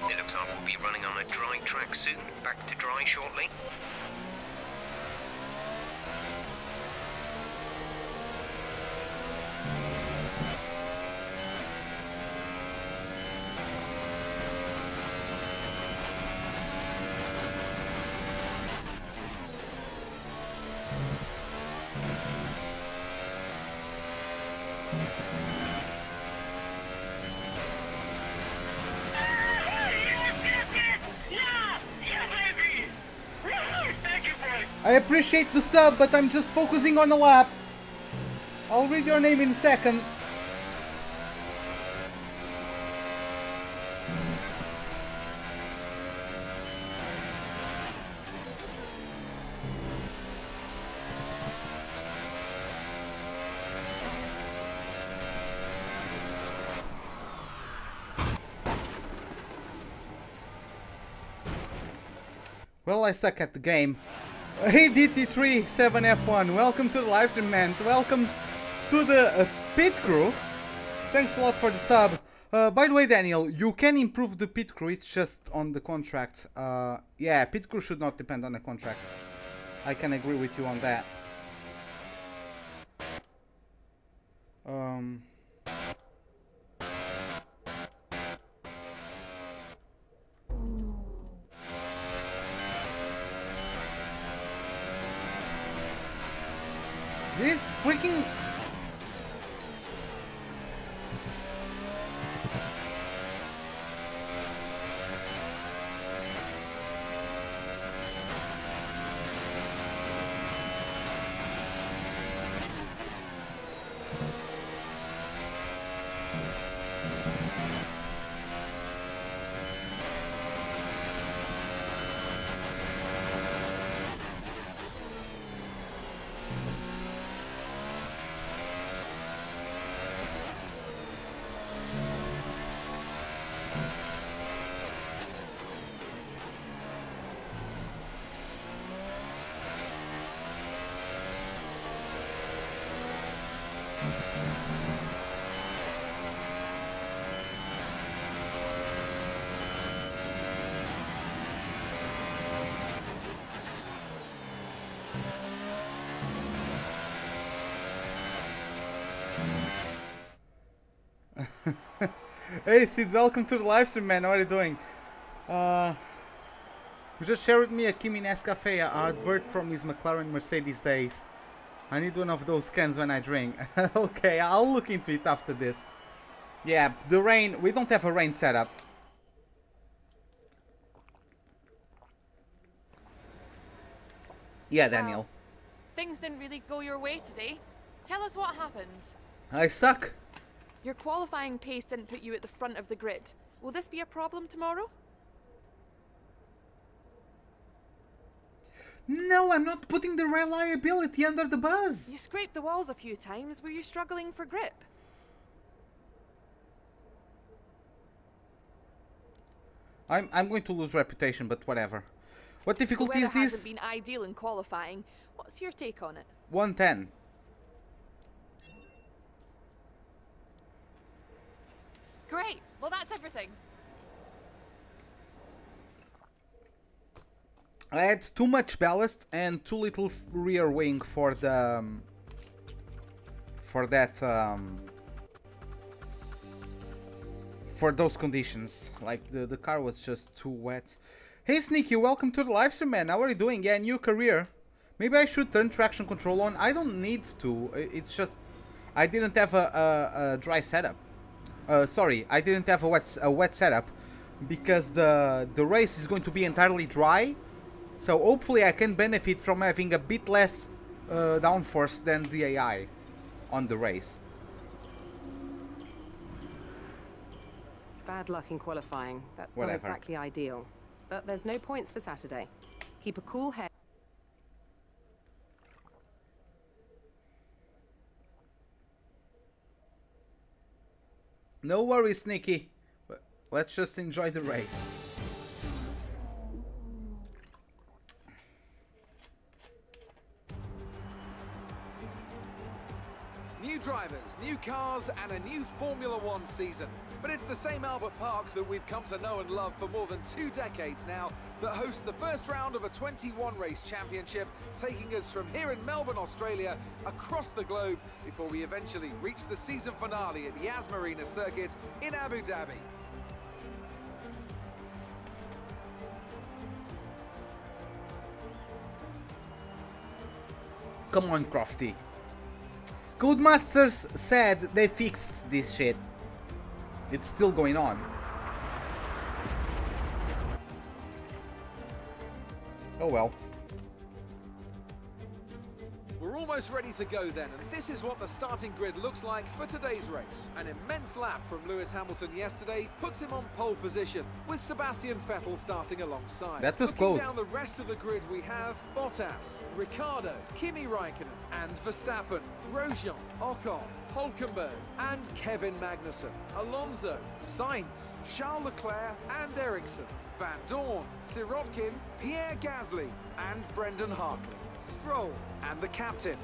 S7: It looks like we'll be running on a dry track soon. Back to dry shortly.
S1: I appreciate the sub, but I'm just focusing on the lap. I'll read your name in a second. Well, I suck at the game. Hey DT3 7F1, welcome to the livestream, man. Welcome to the pit crew. Thanks a lot for the sub. By the way, Daniel, you can improve the pit crew. It's just on the contract. Yeah, pit crew should not depend on the contract. I can agree with you on that. This freaking... Hey Sid, welcome to the live stream, man. How are you doing? You just shared with me a Kimi Nescafe advert from his McLaren Mercedes days. I need one of those cans when I drink. Okay, I'll look into it after this. Yeah, the rain, we don't have a rain setup. Yeah, Daniel.
S3: Things didn't really go your way today. Tell us what happened.
S1: I suck.
S3: Your qualifying pace didn't put you at the front of the grid. Will this be a problem tomorrow?
S1: No, I'm not putting the reliability under the bus.
S3: You scraped the walls a few times. Were you struggling for grip?
S1: I'm going to lose reputation, but whatever. What difficulty is
S3: The weather
S1: this?
S3: hasn't been ideal in qualifying. What's your take on it?
S1: 110.
S3: Great. Well, that's everything.
S1: I had too much ballast and too little rear wing for the for those conditions. Like the car was just too wet. Hey Sneaky, welcome to the live stream, man. How are you doing? Yeah, new career. Maybe I should turn traction control on. I don't need to. It's just I didn't have a dry setup. Sorry, I didn't have a wet setup because the race is going to be entirely dry. So hopefully I can benefit from having a bit less downforce than the AI on the race.
S2: Bad luck in qualifying. That's
S1: Whatever.
S2: not exactly ideal. But there's no points for Saturday. Keep a cool head.
S1: No worries, Sneaky. Let's just enjoy the race.
S5: New drivers, new cars, and a new Formula One season. But it's the same Albert Park that we've come to know and love for more than 2 decades now that hosts the first round of a 21 race championship, taking us from here in Melbourne, Australia, across the globe before we eventually reach the season finale at the Yas Marina circuit in Abu Dhabi.
S1: Come on, Crofty. Codemasters said they fixed this shit. It's still going on. Oh well.
S5: We're almost ready to go then, and this is what the starting grid looks like for today's race. An immense lap from Lewis Hamilton yesterday puts him on pole position, with Sebastian Vettel starting alongside.
S1: That was
S5: Looking
S1: close.
S5: down the rest of the grid, we have Bottas, Ricciardo, Kimi Raikkonen, and Verstappen, Grosjean, Ocon, Hülkenberg, and Kevin Magnussen, Alonso, Sainz, Charles Leclerc, and Ericsson, Van Dorn, Sirotkin, Pierre Gasly, and Brendan Hartley, Stroll, and the captain.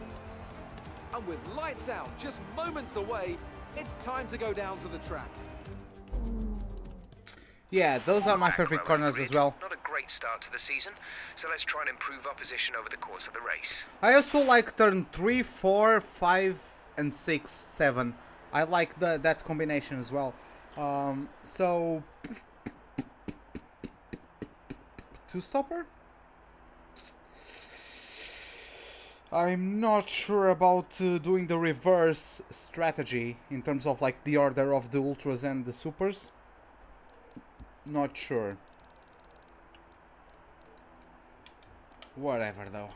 S5: And with lights out just moments away, it's time to go down to the track.
S1: Yeah, those are my favorite corners as well.
S7: Not a great start to the season, so let's try and improve our position over the course of the race.
S1: I also like turn 3, 4, 5, and 6, 7. I like that combination as well. So two-stopper? I'm not sure about doing the reverse strategy in terms of like the order of the ultras and the supers. Not sure. Whatever though.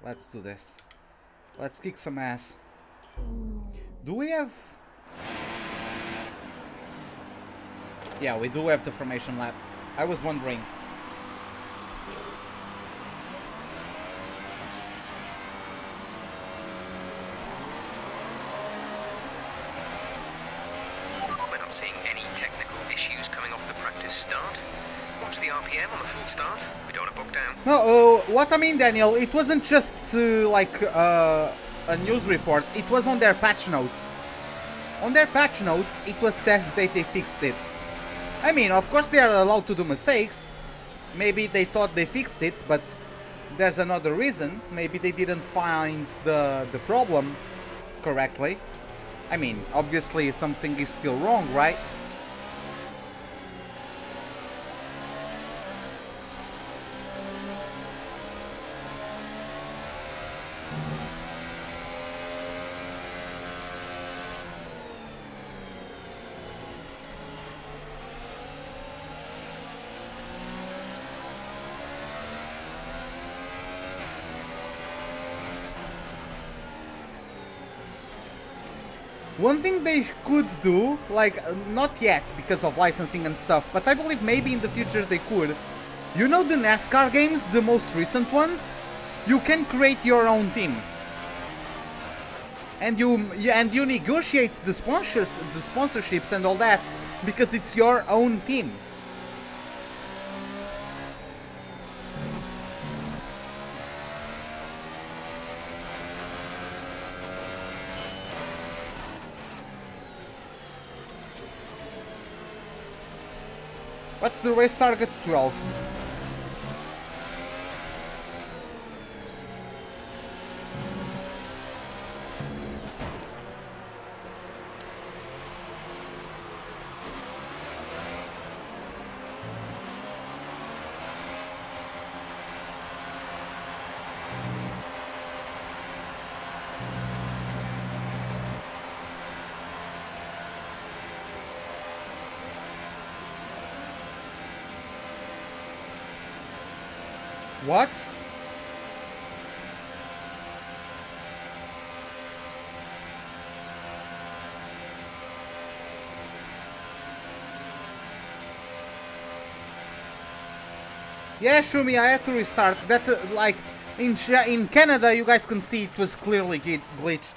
S1: Let's do this. Let's kick some ass. Do we have... Yeah, we do have the formation lap. I was wondering.
S7: We're not seeing any technical issues coming off the practice start. Watch the RPM on the full start. We don't want to bog down.
S1: No, what I mean, Daniel, it wasn't just like a news report. It was on their patch notes. On their patch notes, it was said that they fixed it. I mean, of course they are allowed to do mistakes. Maybe they thought they fixed it, but there's another reason. Maybe they didn't find the problem correctly. I mean, obviously something is still wrong, right? One thing they could do, like, not yet because of licensing and stuff, but I believe maybe in the future they could. You know the NASCAR games, the most recent ones? You can create your own team. And you negotiate the sponsorships and all that because it's your own team. What's the race target? 12th. What? Yeah, Shumi, I had to restart. That, like, in Canada, you guys can see it was clearly glitched.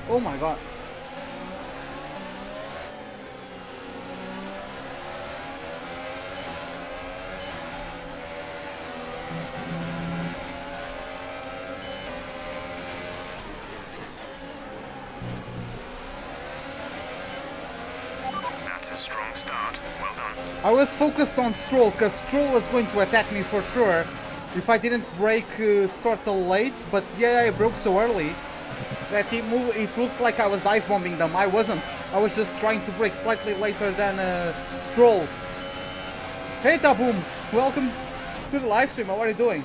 S1: Oh my god.
S7: That's a strong start. Well done.
S1: I was focused on Stroll, because Stroll was going to attack me for sure if I didn't brake sort of late, but yeah, I broke so early that it looked like I was dive bombing them. I wasn't. I was just trying to brake slightly later than Stroll. Hey Taboom, welcome to the live stream. How are you doing?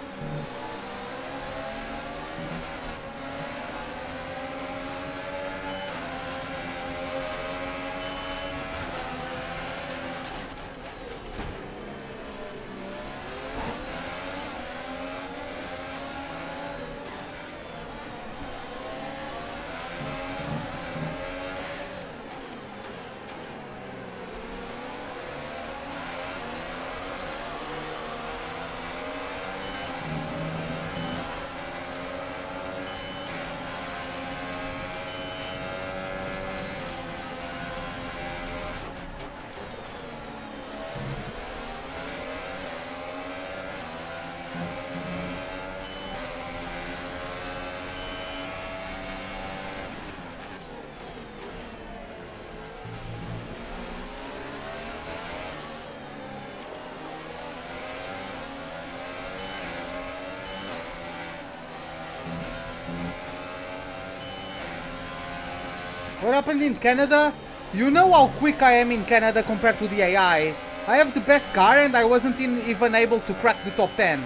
S1: What happened in Canada? You know how quick I am in Canada compared to the AI. I have the best car and I wasn't even able to crack the top 10.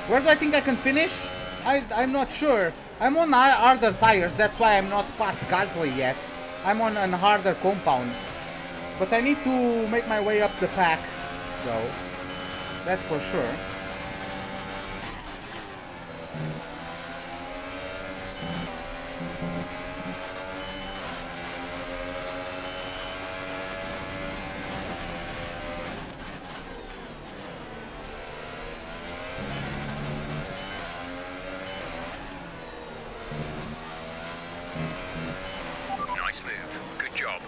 S1: Where do I think I can finish? I'm not sure. I'm on harder tires, that's why I'm not past Gasly yet. I'm on a harder compound. But I need to make my way up the pack, though. That's for sure.
S7: Nice move. Good job.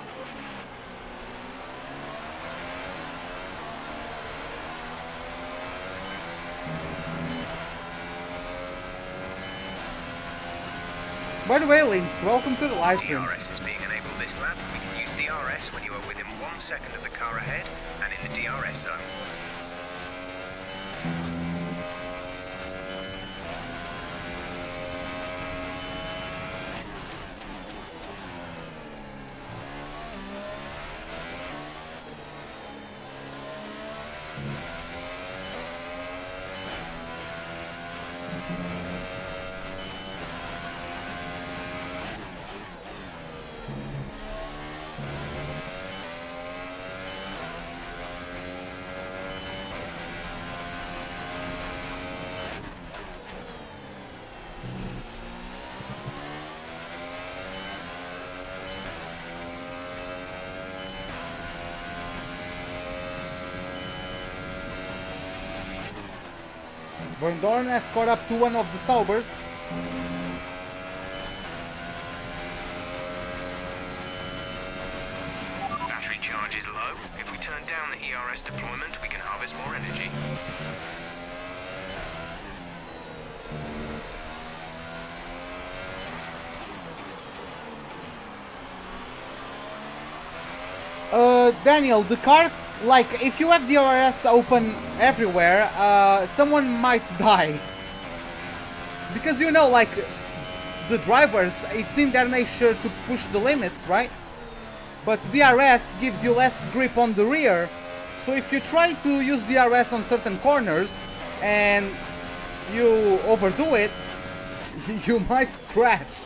S1: By the way, Links, welcome to the live stream.
S7: DRS is being enabled this lap. We can use DRS when you are within 1 second of the car ahead and in the DRS zone.
S1: Dorn has caught up to one of the Saubers.
S7: Battery charge is low. If we turn down the ERS deployment, we can harvest more energy.
S1: Daniel, the car, like, if you have the DRS open everywhere, someone might die. Because, you know, like, the drivers, it's in their nature to push the limits, right? But DRS gives you less grip on the rear, so if you try to use DRS on certain corners and you overdo it, you might crash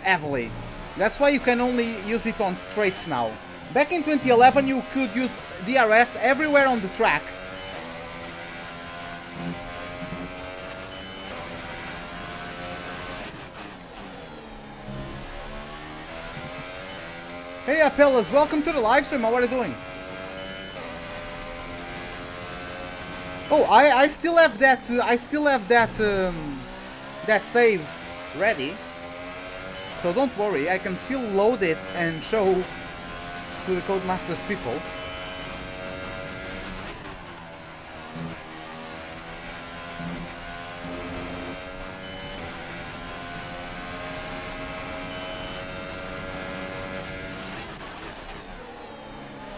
S1: heavily. That's why you can only use it on straights now. Back in 2011 you could use DRS everywhere on the track. Hey Apellas, welcome to the live stream. How are you doing? Oh, I still have that that save ready. So don't worry, I can still load it and show to the Codemasters people.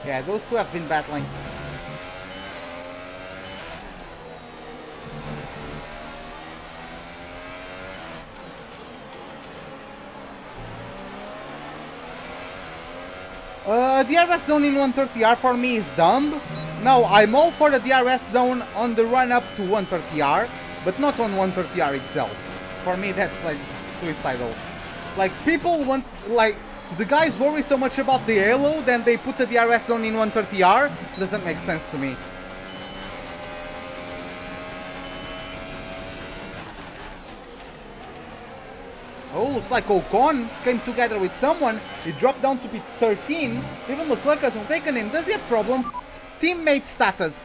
S1: Yeah, those two have been battling. DRS zone in 130R for me is dumb. Now, I'm all for the DRS zone on the run up to 130R, but not on 130R itself. For me, that's like suicidal. Like, people want, like, the guys worry so much about the halo, then they put the DRS zone in 130R. Doesn't make sense to me. Oh, looks like Ocon came together with someone. He dropped down to P13. Even Leclerc has overtaken him. Does he have problems? Teammate status.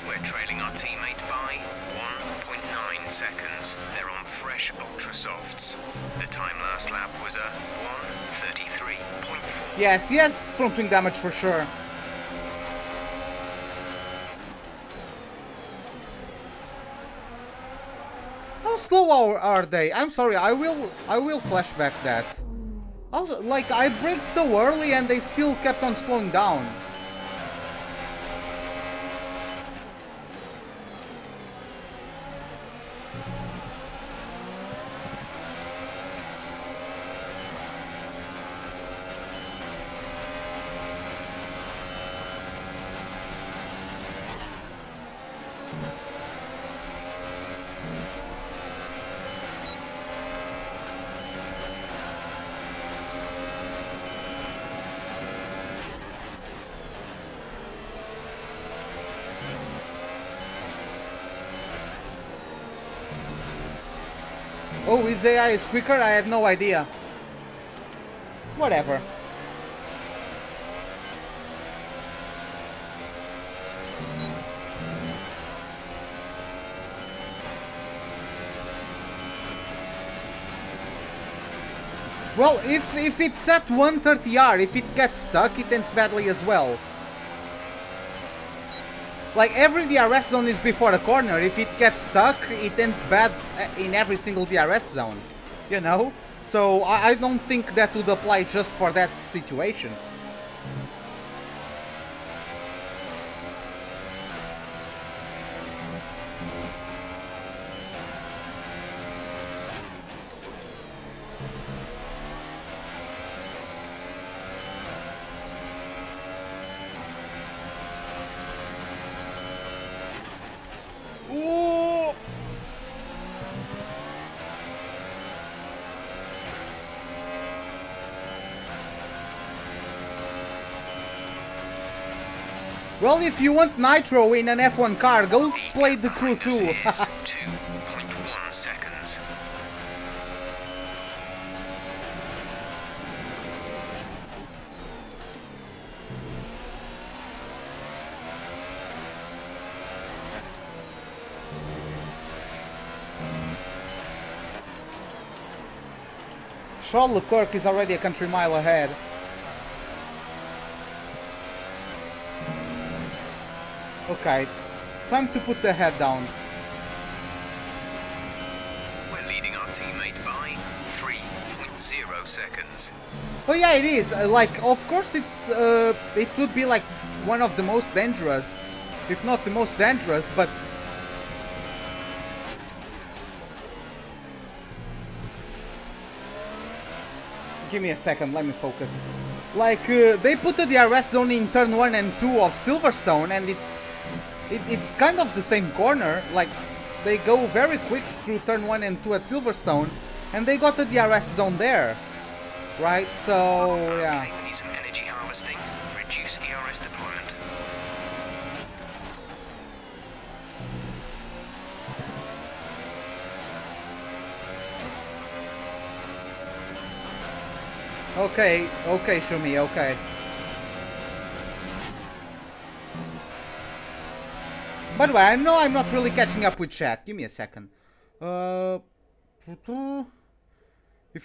S7: We're trailing our teammate by 1.9 seconds. They're on fresh ultra softs. The time last lap was a 1:33.4.
S1: Yes, he has front wing damage for sure. How slow are they? I'm sorry, I will flashback that. Also, like, I braked so early and they still kept on slowing down. Oh, his AI is quicker? I had no idea. Whatever. Well, if it's at 130R, if it gets stuck, it ends badly as well. Like, every DRS zone is before a corner. If it gets stuck, it ends bad in every single DRS zone. You know? So, I don't think that would apply just for that situation. Ooh. Well, if you want nitro in an F1 car, go play the crew too.
S7: 2.1 seconds.
S1: Charles Leclerc is already a country mile ahead. Okay, time to put the head down.
S7: We're leading our teammate by 3.0 seconds.
S1: Oh yeah, it is. Like, of course, it would be like one of the most dangerous, if not the most dangerous, but give me a second, let me focus. Like, they put the DRS zone in turn 1 and 2 of Silverstone, and it's kind of the same corner. Like, they go very quick through turn 1 and 2 at Silverstone, and they got the DRS zone there, right? So, yeah.
S7: Okay, we need some energy harvesting. Reduce ERS deployment.
S1: Okay, okay, Shumi, okay. By the way, I know I'm not really catching up with chat. Give me a second. If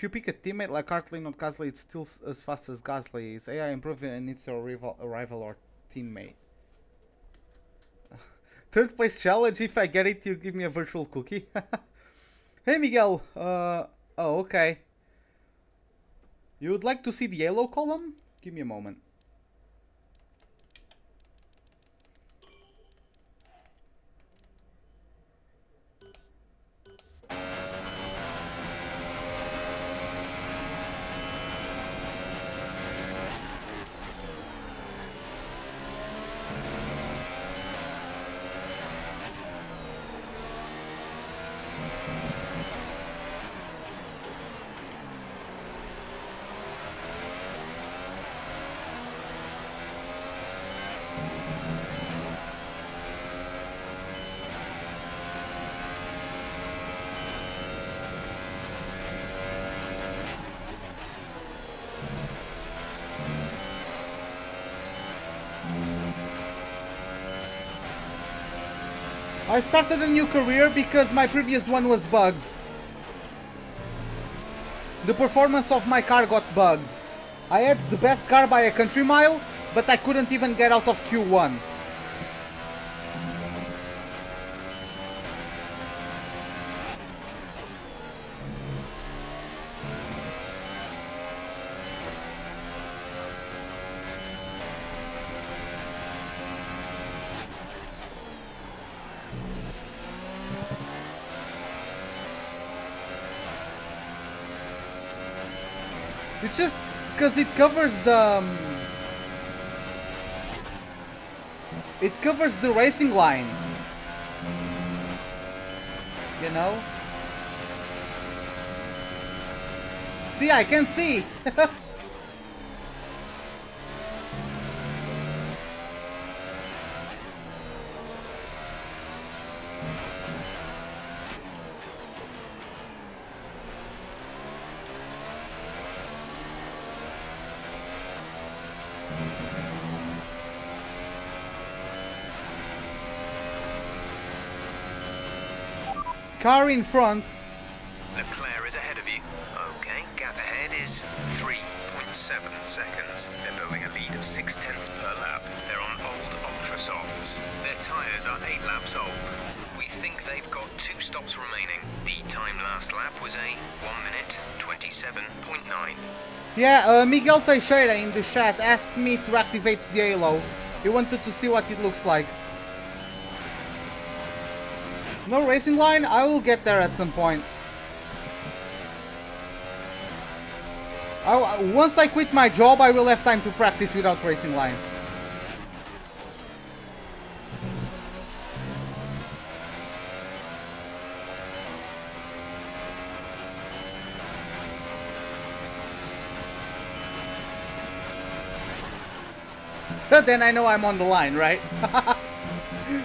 S1: you pick a teammate like Hartley, not Gasly, it's still as fast as Gasly. Is AI improving and it's your rival or teammate? Third place challenge. If I get it, you give me a virtual cookie. Hey, Miguel. Oh, okay. You would like to see the yellow column? Give me a moment. I started a new career because my previous one was bugged. The performance of my car got bugged. I had the best car by a country mile, but I couldn't even get out of Q1. It's just because it covers the racing line, you know. See, I can see. Car in front.
S7: Leclerc is ahead of you. Okay, gap ahead is 3.7 seconds. They're building a lead of 0.6 per lap. They're on old Ultra Softs. Their tyres are 8 laps old. We think they've got 2 stops remaining. The time last lap was a 1 minute 27.9.
S1: Yeah, Miguel Teixeira in the chat asked me to activate the halo. He wanted to see what it looks like. No racing line? I will get there at some point. Once I quit my job, I will have time to practice without racing line. Then I know I'm on the line, right?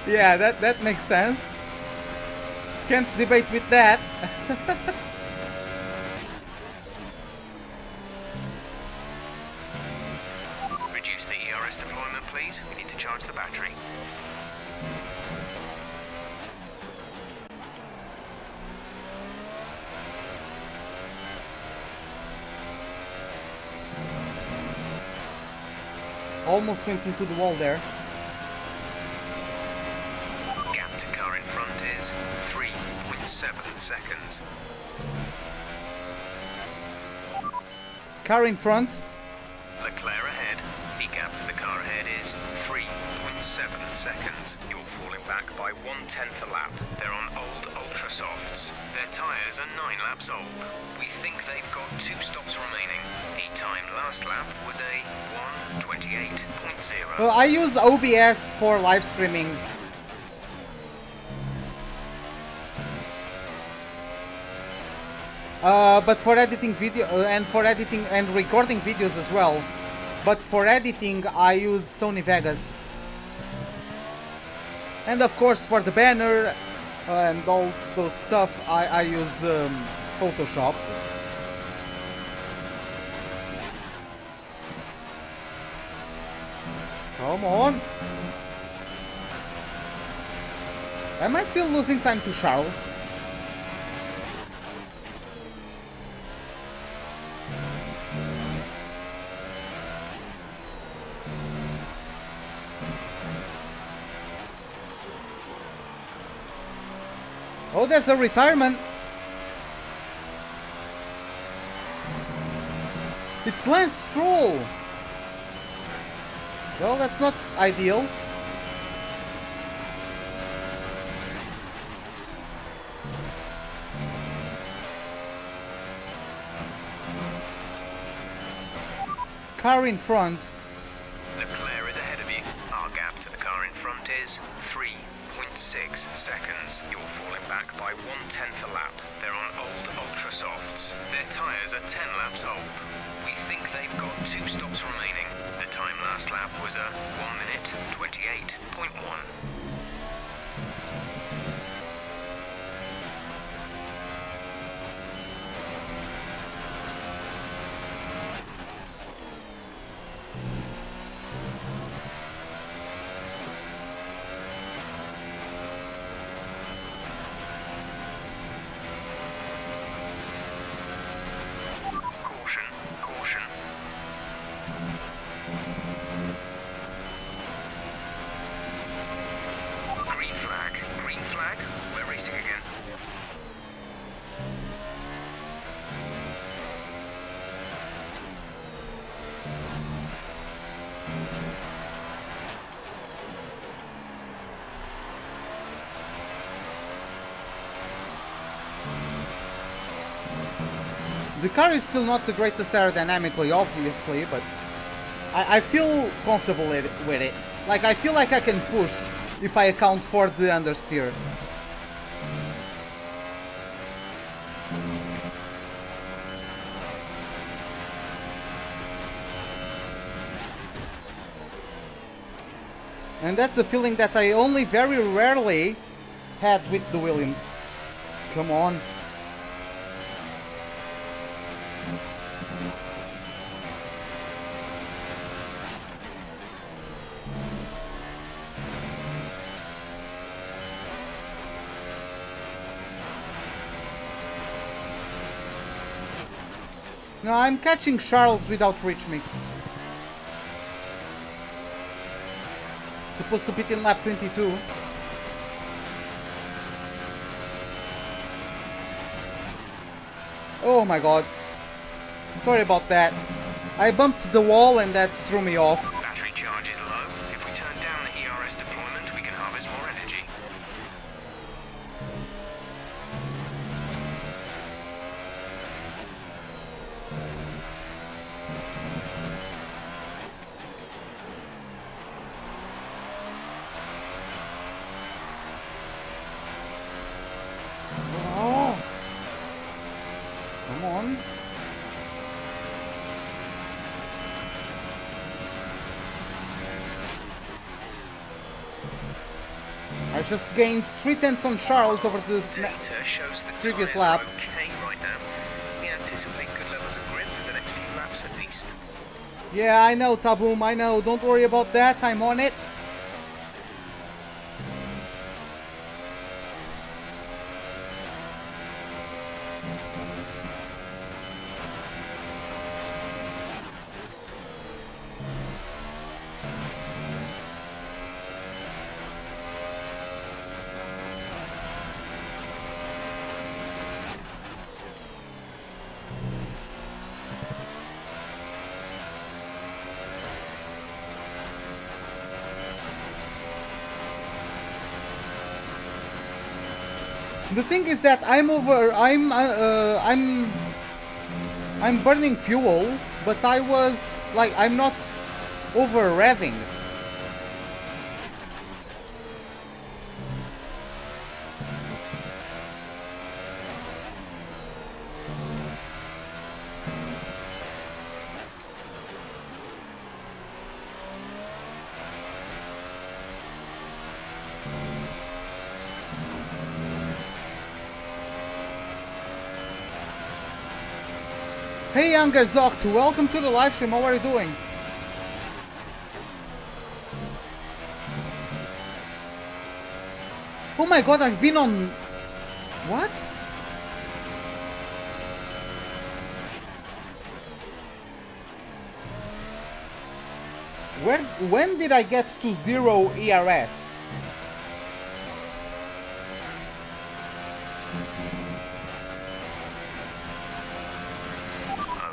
S1: Yeah, that makes sense. Can't debate with that.
S7: Reduce the ERS deployment, please. We need to charge the battery.
S1: Almost went into the wall there.
S7: Gap to car in front is 3.7 seconds.
S1: Car in front.
S7: Leclerc ahead. The gap to the car ahead is 3.7 seconds. You're falling back by 1/10 a lap. They're on old Ultra Softs. Their tyres are 9 laps old. We think they've got 2 stops remaining. The time last lap was a 1:28.0.
S1: Well, I use OBS for live streaming. But for editing video and for editing and recording videos as well. But for editing, I use Sony Vegas. And of course, for the banner and all those stuff, I use Photoshop. Come on. Am I still losing time to Charles? Oh, there's a retirement. It's Lance Stroll. Well, that's not ideal. Car in front.
S7: Leclerc is ahead of you. Our gap to the car in front is 3.6 seconds. You're falling back by 1/10 a lap. They're on old Ultra Softs. Their tyres are 10 laps old. We think they've got 2 stops remaining. The time last lap was a 1 minute 28.1. Caution, caution. Green flag, we're racing again.
S1: The car is still not the greatest aerodynamically, obviously, but I feel comfortable with it. Like, I feel like I can push if I account for the understeer. And that's a feeling that I only very rarely had with the Williams. Come on. No, I'm catching Charles without reach mix. Supposed to pit in lap 22. Oh my god. Sorry about that. I bumped the wall and that threw me off.
S7: Battery charge is low. If we turn down the ERS deployment, we can harvest more energy.
S1: Oh. Come on. I just gained 3/10 on Charles over the
S7: Data shows the
S1: previous
S7: tyres
S1: lap.
S7: are okay right now. We anticipate good levels of grip for the next few laps at least.
S1: Yeah, I know, Taboom, I know. Don't worry about that. I'm on it. The thing is that I'm burning fuel, but I was like, I'm not over revving. Hey Younger Zoct, welcome to the live stream, how are you doing? Oh my god, I've been on... What? When did I get to 0 ERS?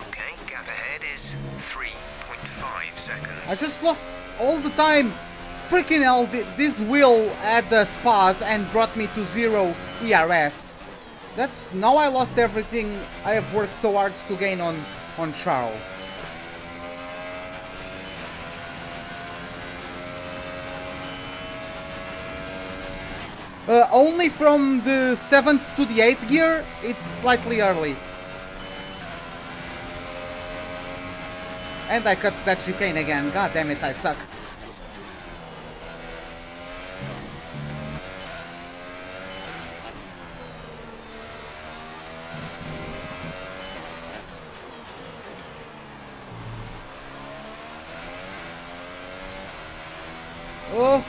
S7: Okay, gap ahead is 3.5 seconds.
S1: I just lost all the time. Freaking hell, this wheel at the spas and brought me to 0 ERS. That's... now I lost everything I have worked so hard to gain on Charles. Only from the 7th to the 8th gear, it's slightly early. And I cut that chicane again. God damn it, I suck. Oh.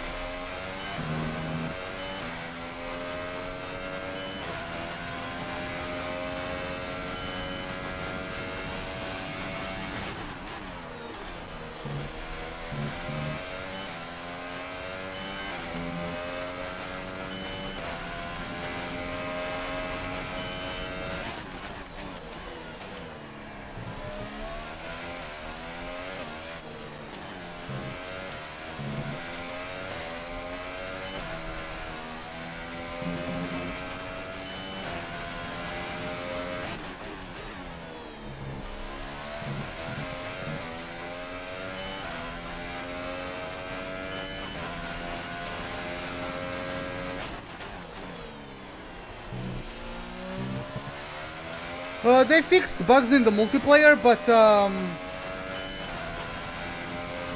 S1: They fixed bugs in the multiplayer,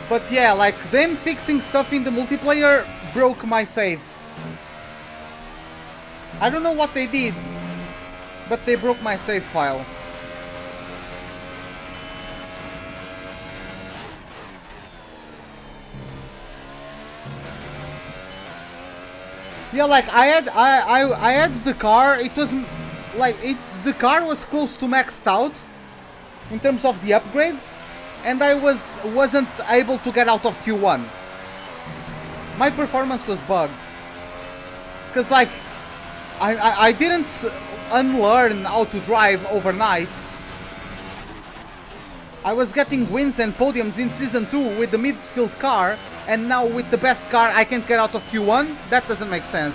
S1: but yeah, like them fixing stuff in the multiplayer broke my save. I don't know what they did, but they broke my save file. Yeah, like I had the car. It wasn't like it. The car was close to maxed out, in terms of the upgrades, and I wasn't able to get out of Q1. My performance was bugged. Because, like, I didn't unlearn how to drive overnight. I was getting wins and podiums in Season 2 with the midfield car, and now with the best car I can't get out of Q1? That doesn't make sense.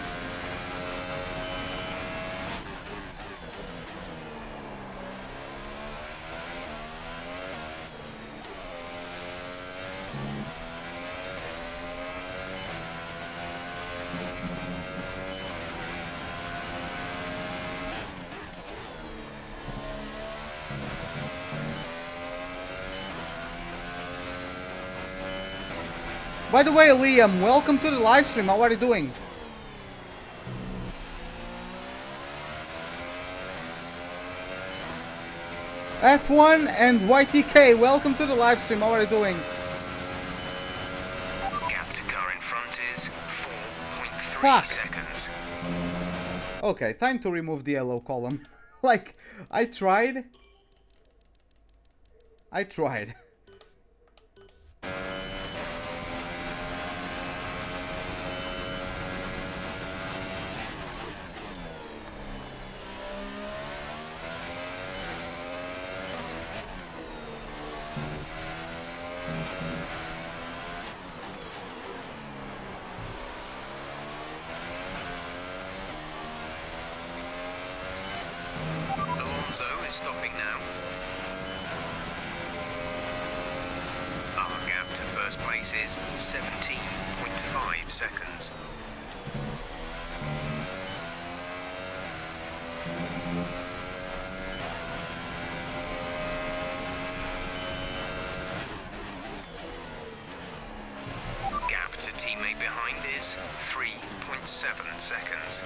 S1: By the way, Liam, welcome to the live stream. How are you doing? F1 and YTK, welcome to the live stream. How are you doing?
S7: Gap to car in front is 4.3
S1: Fuck.
S7: seconds.
S1: Okay, time to remove the yellow column. Like, I tried.
S7: Alonso is stopping now. Our gap to first place is 17.5 seconds. Gap to teammate behind is 3.7 seconds.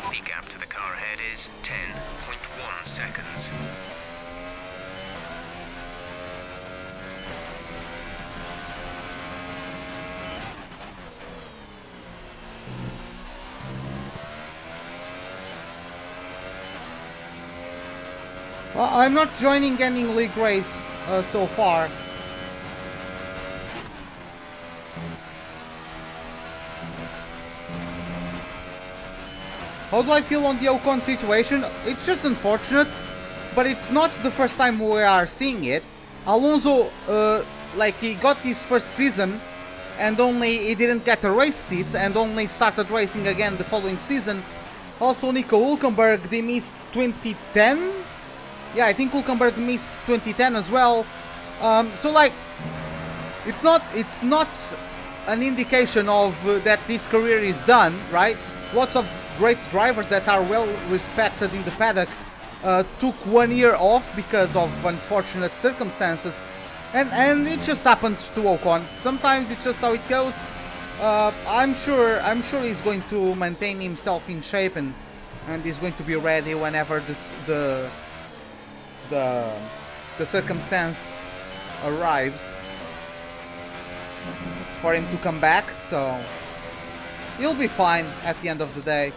S7: The gap to the car ahead is 10.1 seconds.
S1: Well, I'm not joining any league race so far. How do I feel on the Ocon situation? It's just unfortunate, but it's not the first time we are seeing it. Alonso, like, he got his first season and he didn't get a race seat and only started racing again the following season. Also, Nico Hülkenberg, they missed 2010. Yeah, I think Hülkenberg missed 2010 as well. So, like, it's not an indication of that this career is done, right? Lots of great drivers that are well respected in the paddock took 1 year off because of unfortunate circumstances, and it just happened to Ocon. Sometimes it's just how it goes. I'm sure he's going to maintain himself in shape and he's going to be ready whenever the circumstance arrives for him to come back, so he'll be fine at the end of the day.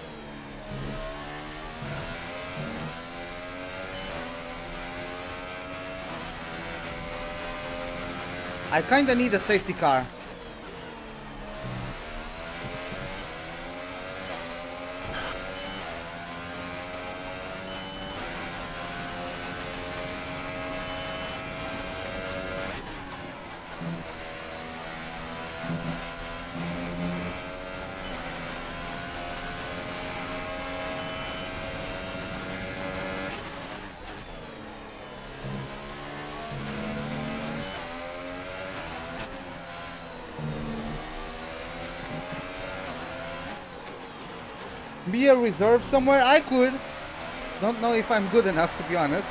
S1: I kinda need a safety car. Be a reserve somewhere? I could. Don't know if I'm good enough, to be honest.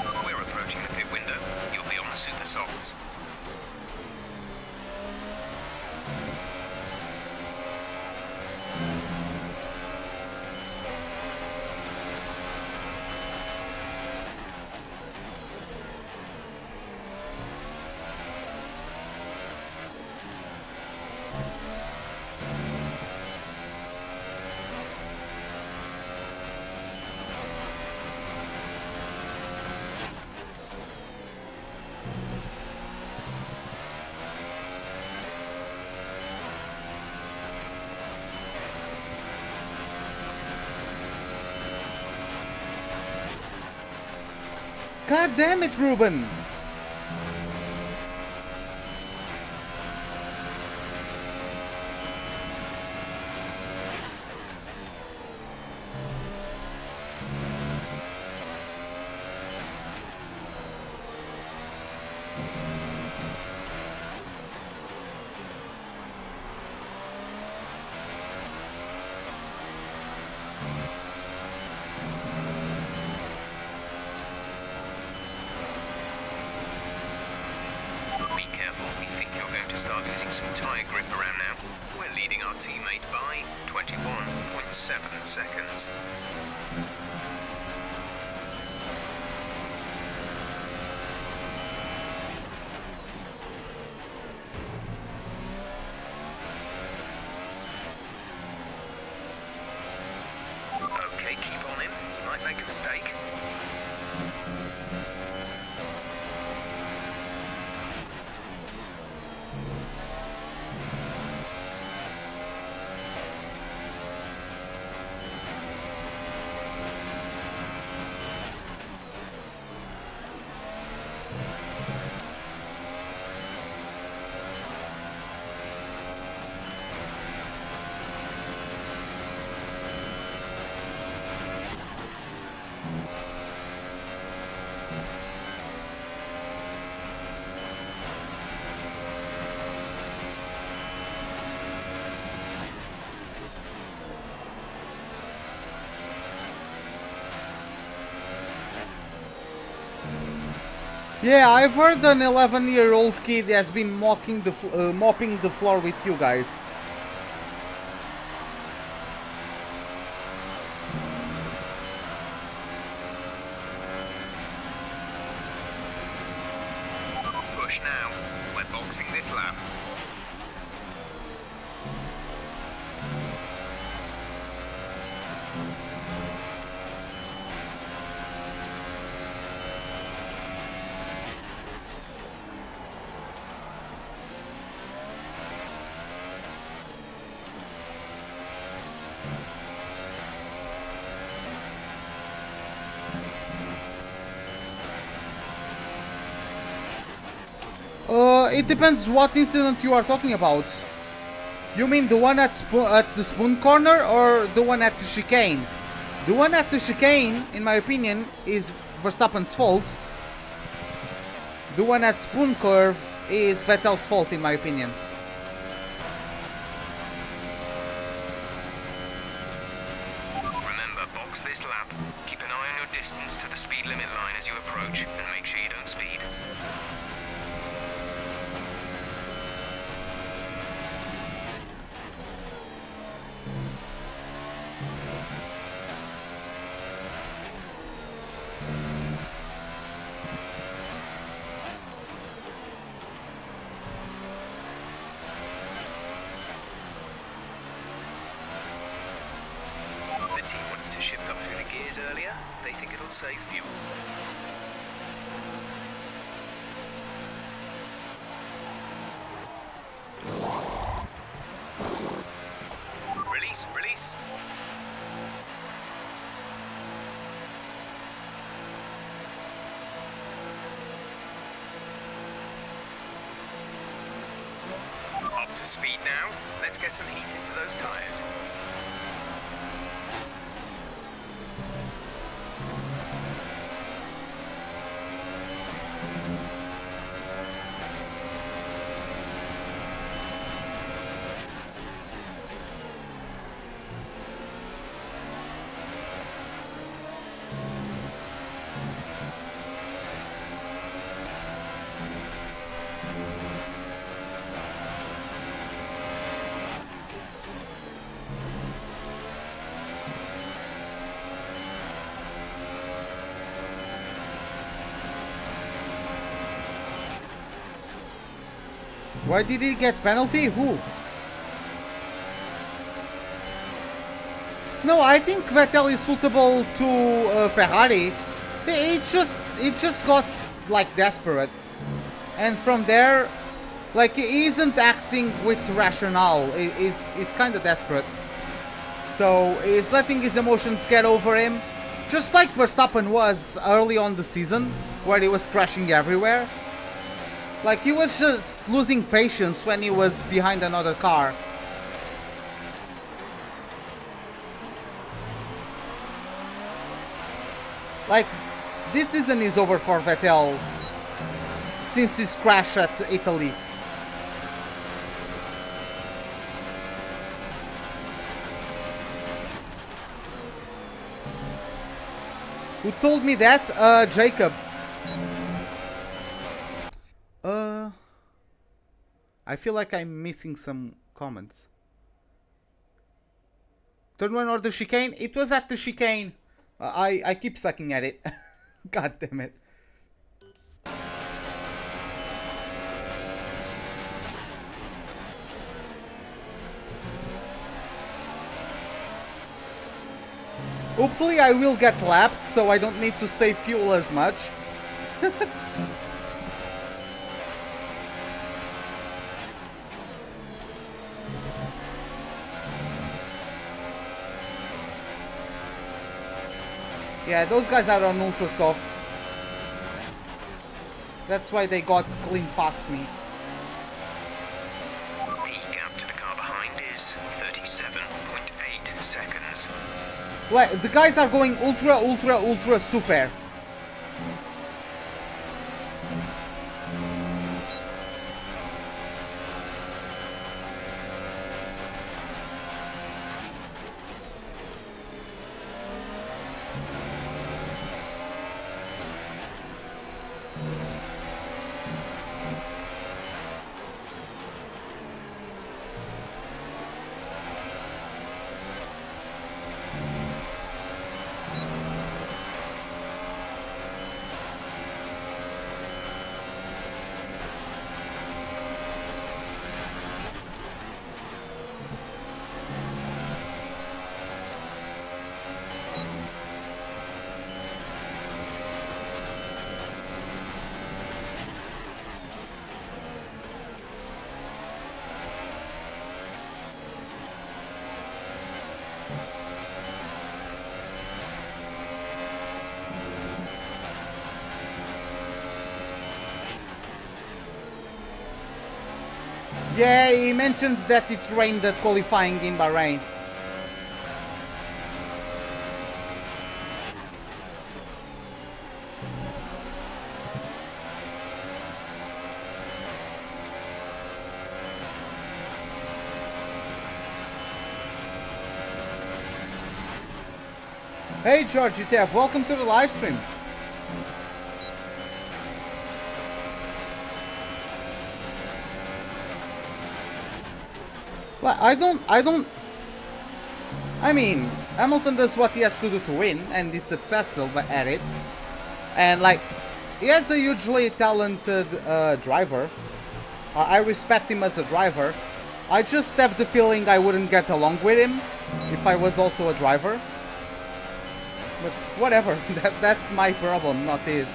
S1: But
S7: we're approaching the pit window. You'll be on the super softs.
S1: God damn it, Ruben!
S7: Start losing some tyre grip around now. We're leading our teammate by 21.7 seconds. Okay, keep on him. You might make a mistake.
S1: Yeah, I've heard an 11-year-old kid has been mopping the floor with you guys.
S7: Push now. We're boxing this lap.
S1: It depends what incident you are talking about. You mean the one at the spoon corner or the one at the chicane? The one at the chicane, in my opinion, is Verstappen's fault. The one at spoon curve is Vettel's fault, in my opinion.
S7: Remember, box this lap. Keep an eye on your distance to the speed limit team want you to shift up through the gears earlier. They think it'll save fuel. Release, release. Up to speed now. Let's get some heat into those tyres.
S1: Why did he get penalty? Who? No, I think Vettel is suitable to Ferrari. It just got like desperate, and from there, like he isn't acting with rationale. He's kind of desperate, so he's letting his emotions get over him, just like Verstappen was early on the season, where he was crashing everywhere. Like, he was just losing patience when he was behind another car. Like, this season is over for Vettel since his crash at Italy. Who told me that? Jacob. I feel like I'm missing some comments. Turn one or the chicane? It was at the chicane. I keep sucking at it. God damn it. Hopefully I will get lapped, so I don't need to save fuel as much. Yeah, those guys are on ultra softs. That's why they got clean past me.
S7: The gap to the car behind is 37.8 seconds.
S1: Like, the guys are going ultra super. Yeah, he mentions that it rained at qualifying in Bahrain. Hey George ETF, welcome to the live stream. Well, I mean, Hamilton does what he has to do to win, and he's successful at it. And like, he has a hugely talented driver. I respect him as a driver. I just have the feeling I wouldn't get along with him if I was also a driver. But whatever, that's my problem, not his.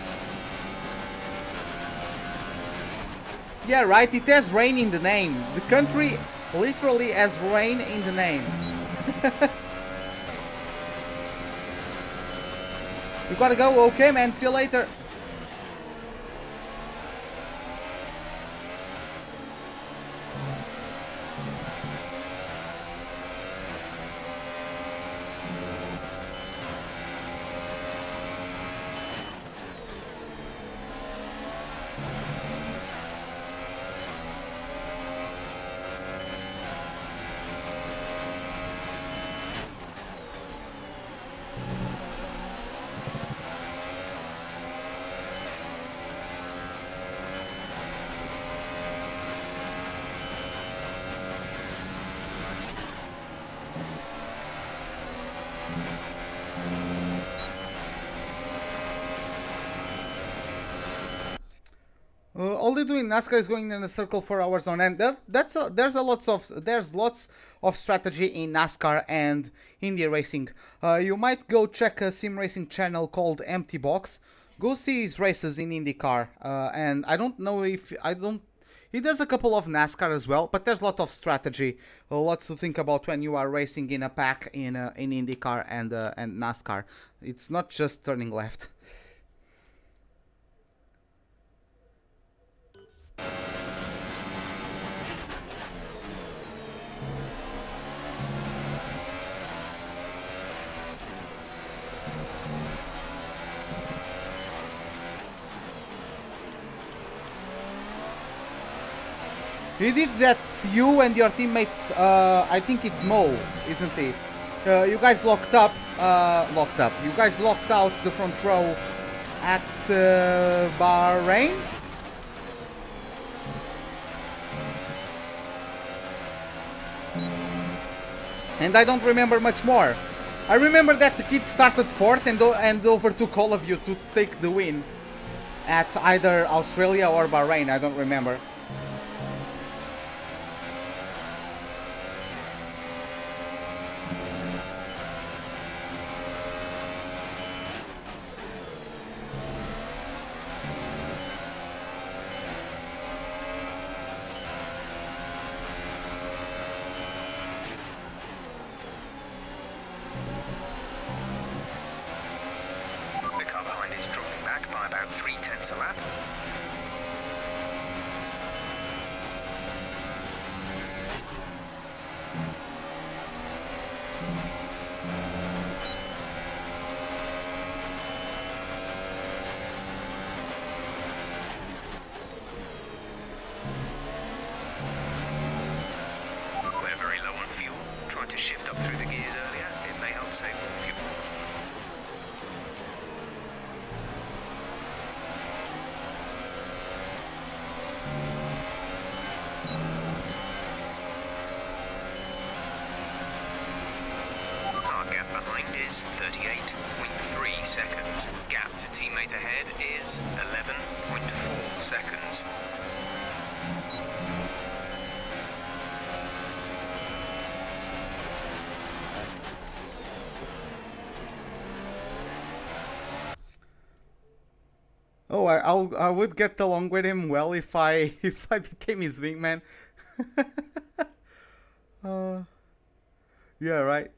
S1: Yeah, right, it has rain in the name. The country literally has rain in the name. You gotta go, okay man, see you later. All they do in NASCAR is going in a circle for hours on end. There's lots of strategy in NASCAR and Indy racing. You might go check a sim racing channel called Empty Box. Go see his races in IndyCar. And I don't know if he does a couple of NASCAR as well, but there's a lot of strategy, lots to think about when you are racing in a pack in IndyCar and NASCAR. It's not just turning left. He did that, you and your teammates, I think it's Mo, isn't it? You guys locked up. You guys locked out the front row at Bahrain? And I don't remember much more. I remember that the kid started fourth and overtook all of you to take the win at either Australia or Bahrain, I don't remember.
S7: To shift up through the gears earlier, it may help save more fuel. Our gap behind is 38.3 seconds. Gap to teammate ahead is 11.4 seconds.
S1: Oh, I would get along with him well if I became his wingman. Yeah, right.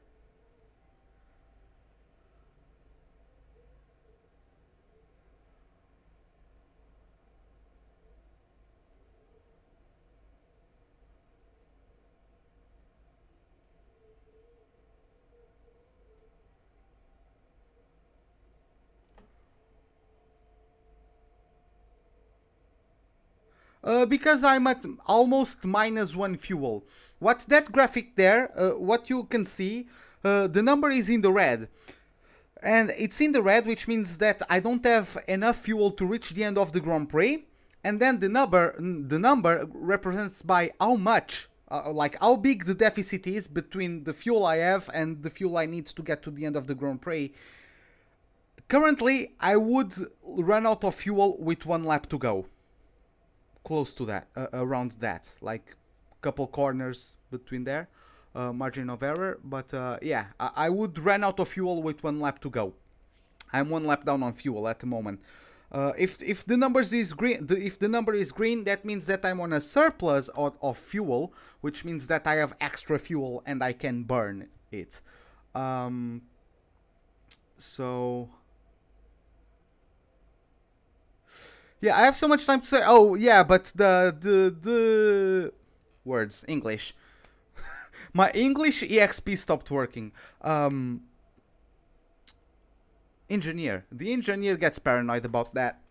S1: Because I'm at almost -1 fuel. What that graphic there, what you can see, the number is in the red. And it's in the red, which means that I don't have enough fuel to reach the end of the Grand Prix. And then the number represents by how much, like how big the deficit is between the fuel I have and the fuel I need to get to the end of the Grand Prix. Currently, I would run out of fuel with 1 lap to go. Close to that, around that, like couple corners between there, margin of error, but yeah, I would run out of fuel with 1 lap to go. I'm 1 lap down on fuel at the moment. If the numbers is green, if the number is green, that means that I'm on a surplus of fuel, which means that I have extra fuel and I can burn it. So yeah, I have so much time to say. Oh yeah, but the words English. My English EXP stopped working. Engineer. The engineer gets paranoid about that.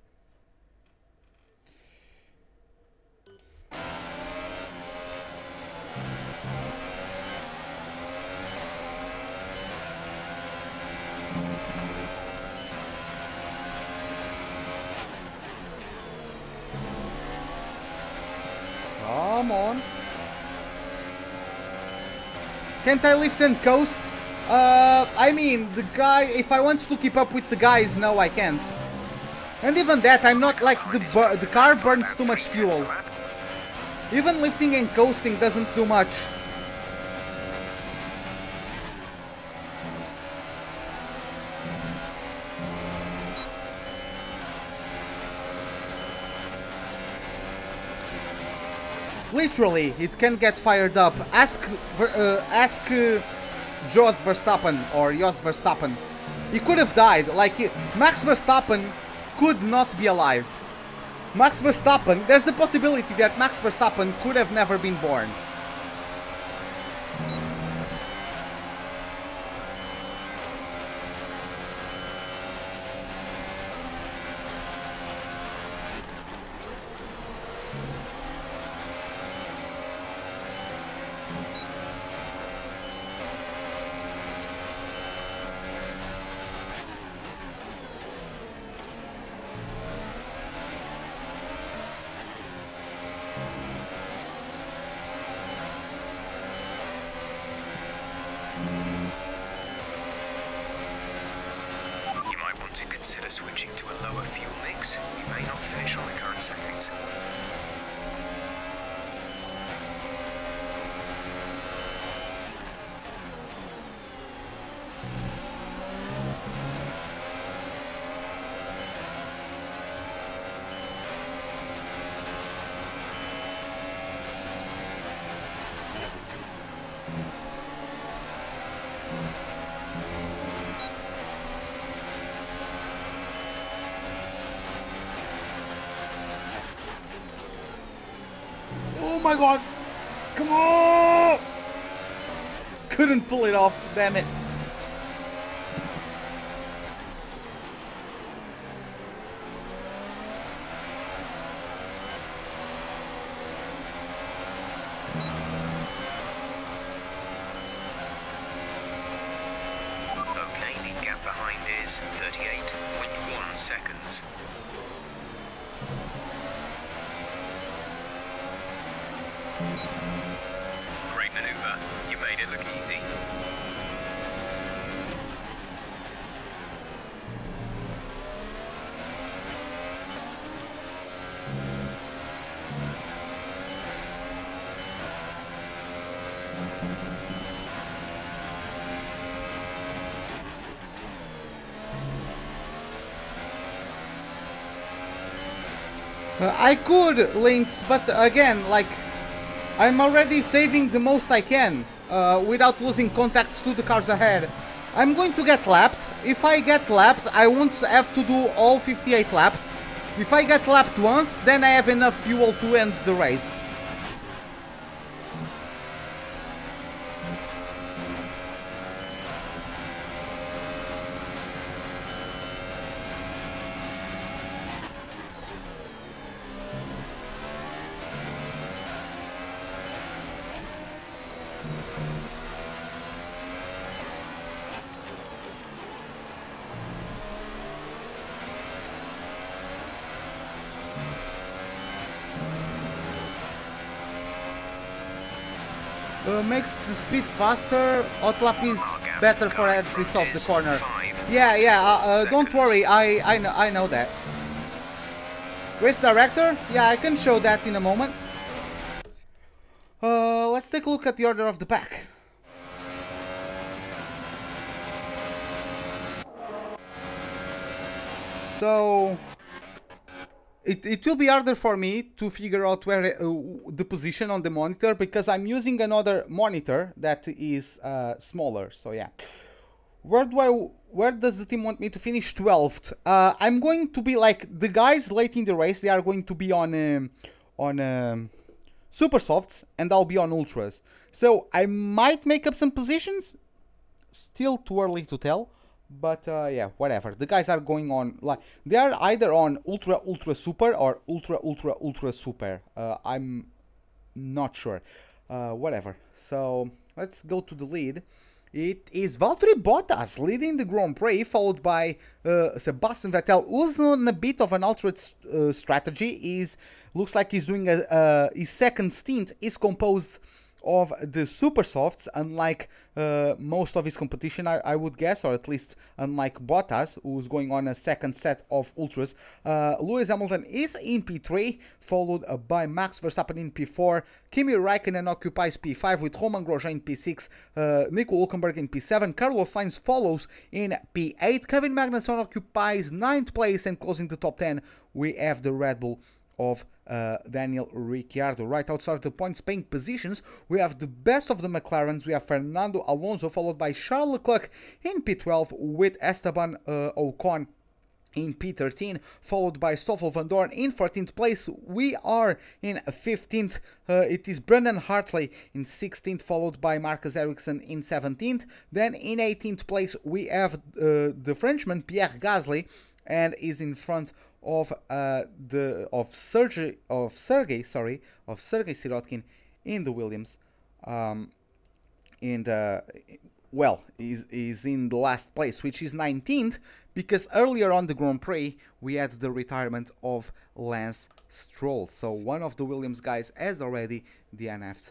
S1: Come on. Can't I lift and coast? I mean, the guy, if I want to keep up with the guys, no, I can't. And even that, I'm not like, the car burns too much fuel. Even lifting and coasting doesn't do much. Literally, it can get fired up. Ask Jos Verstappen or Jos Verstappen. He could have died. Like, Max Verstappen could not be alive. Max Verstappen, there's the possibility that Max Verstappen could have never been born.
S7: Consider switching to a lower fuel mix. You may not finish on the current settings.
S1: Oh my god! Come on! Couldn't pull it off, damn it.
S7: Okay, the gap behind is 38.1 seconds. Great maneuver. You made it look easy.
S1: I could, Links, but again, like, I'm already saving the most I can without losing contact to the cars ahead. I'm going to get lapped. If I get lapped, I won't have to do all 58 laps. If I get lapped once, then I have enough fuel to end the race. Makes the speed faster. Hot lap is better for exits of the corner. Yeah, don't worry, I know that. Race director? Yeah, I can show that in a moment. Let's take a look at the order of the pack. So it will be harder for me to figure out where the position on the monitor, because I'm using another monitor that is smaller. So yeah, where does the team want me to finish? 12th. I'm going to be like the guys late in the race. They are going to be on super softs, and I'll be on ultras. So I might make up some positions. Still too early to tell. But yeah, whatever. The guys are going on, like, they are either on ultra super or ultra super. I'm not sure. Whatever. So let's go to the lead. It is Valtteri Bottas leading the Grand Prix, followed by Sebastian Vettel, who's on a bit of an altered strategy. Looks like he's doing his second stint is composed of the super softs, unlike most of his competition, I would guess, or at least unlike Bottas, who's going on a second set of ultras. Lewis Hamilton is in P3, followed by Max Verstappen in P4. Kimi Räikkönen occupies P5 with Romain Grosjean in P6, Nico Hülkenberg in P7, Carlos Sainz follows in P8, Kevin Magnussen occupies 9th place, and closing the top 10 we have the Red Bull of Daniel Ricciardo. Right outside the points paying positions, we have the best of the McLarens. We have Fernando Alonso, followed by Charles Leclerc in P12, with Esteban Ocon in P13, followed by Stoffel van Dorn in 14th place. We are in 15th. It is Brendan Hartley in 16th, followed by Marcus Ericsson in 17th. Then in 18th place we have the Frenchman Pierre Gasly, and is in front of Sergei Sirotkin in the Williams, well, is in the last place, which is 19th, because earlier on the Grand Prix we had the retirement of Lance Stroll. So one of the Williams guys has already DNF'd.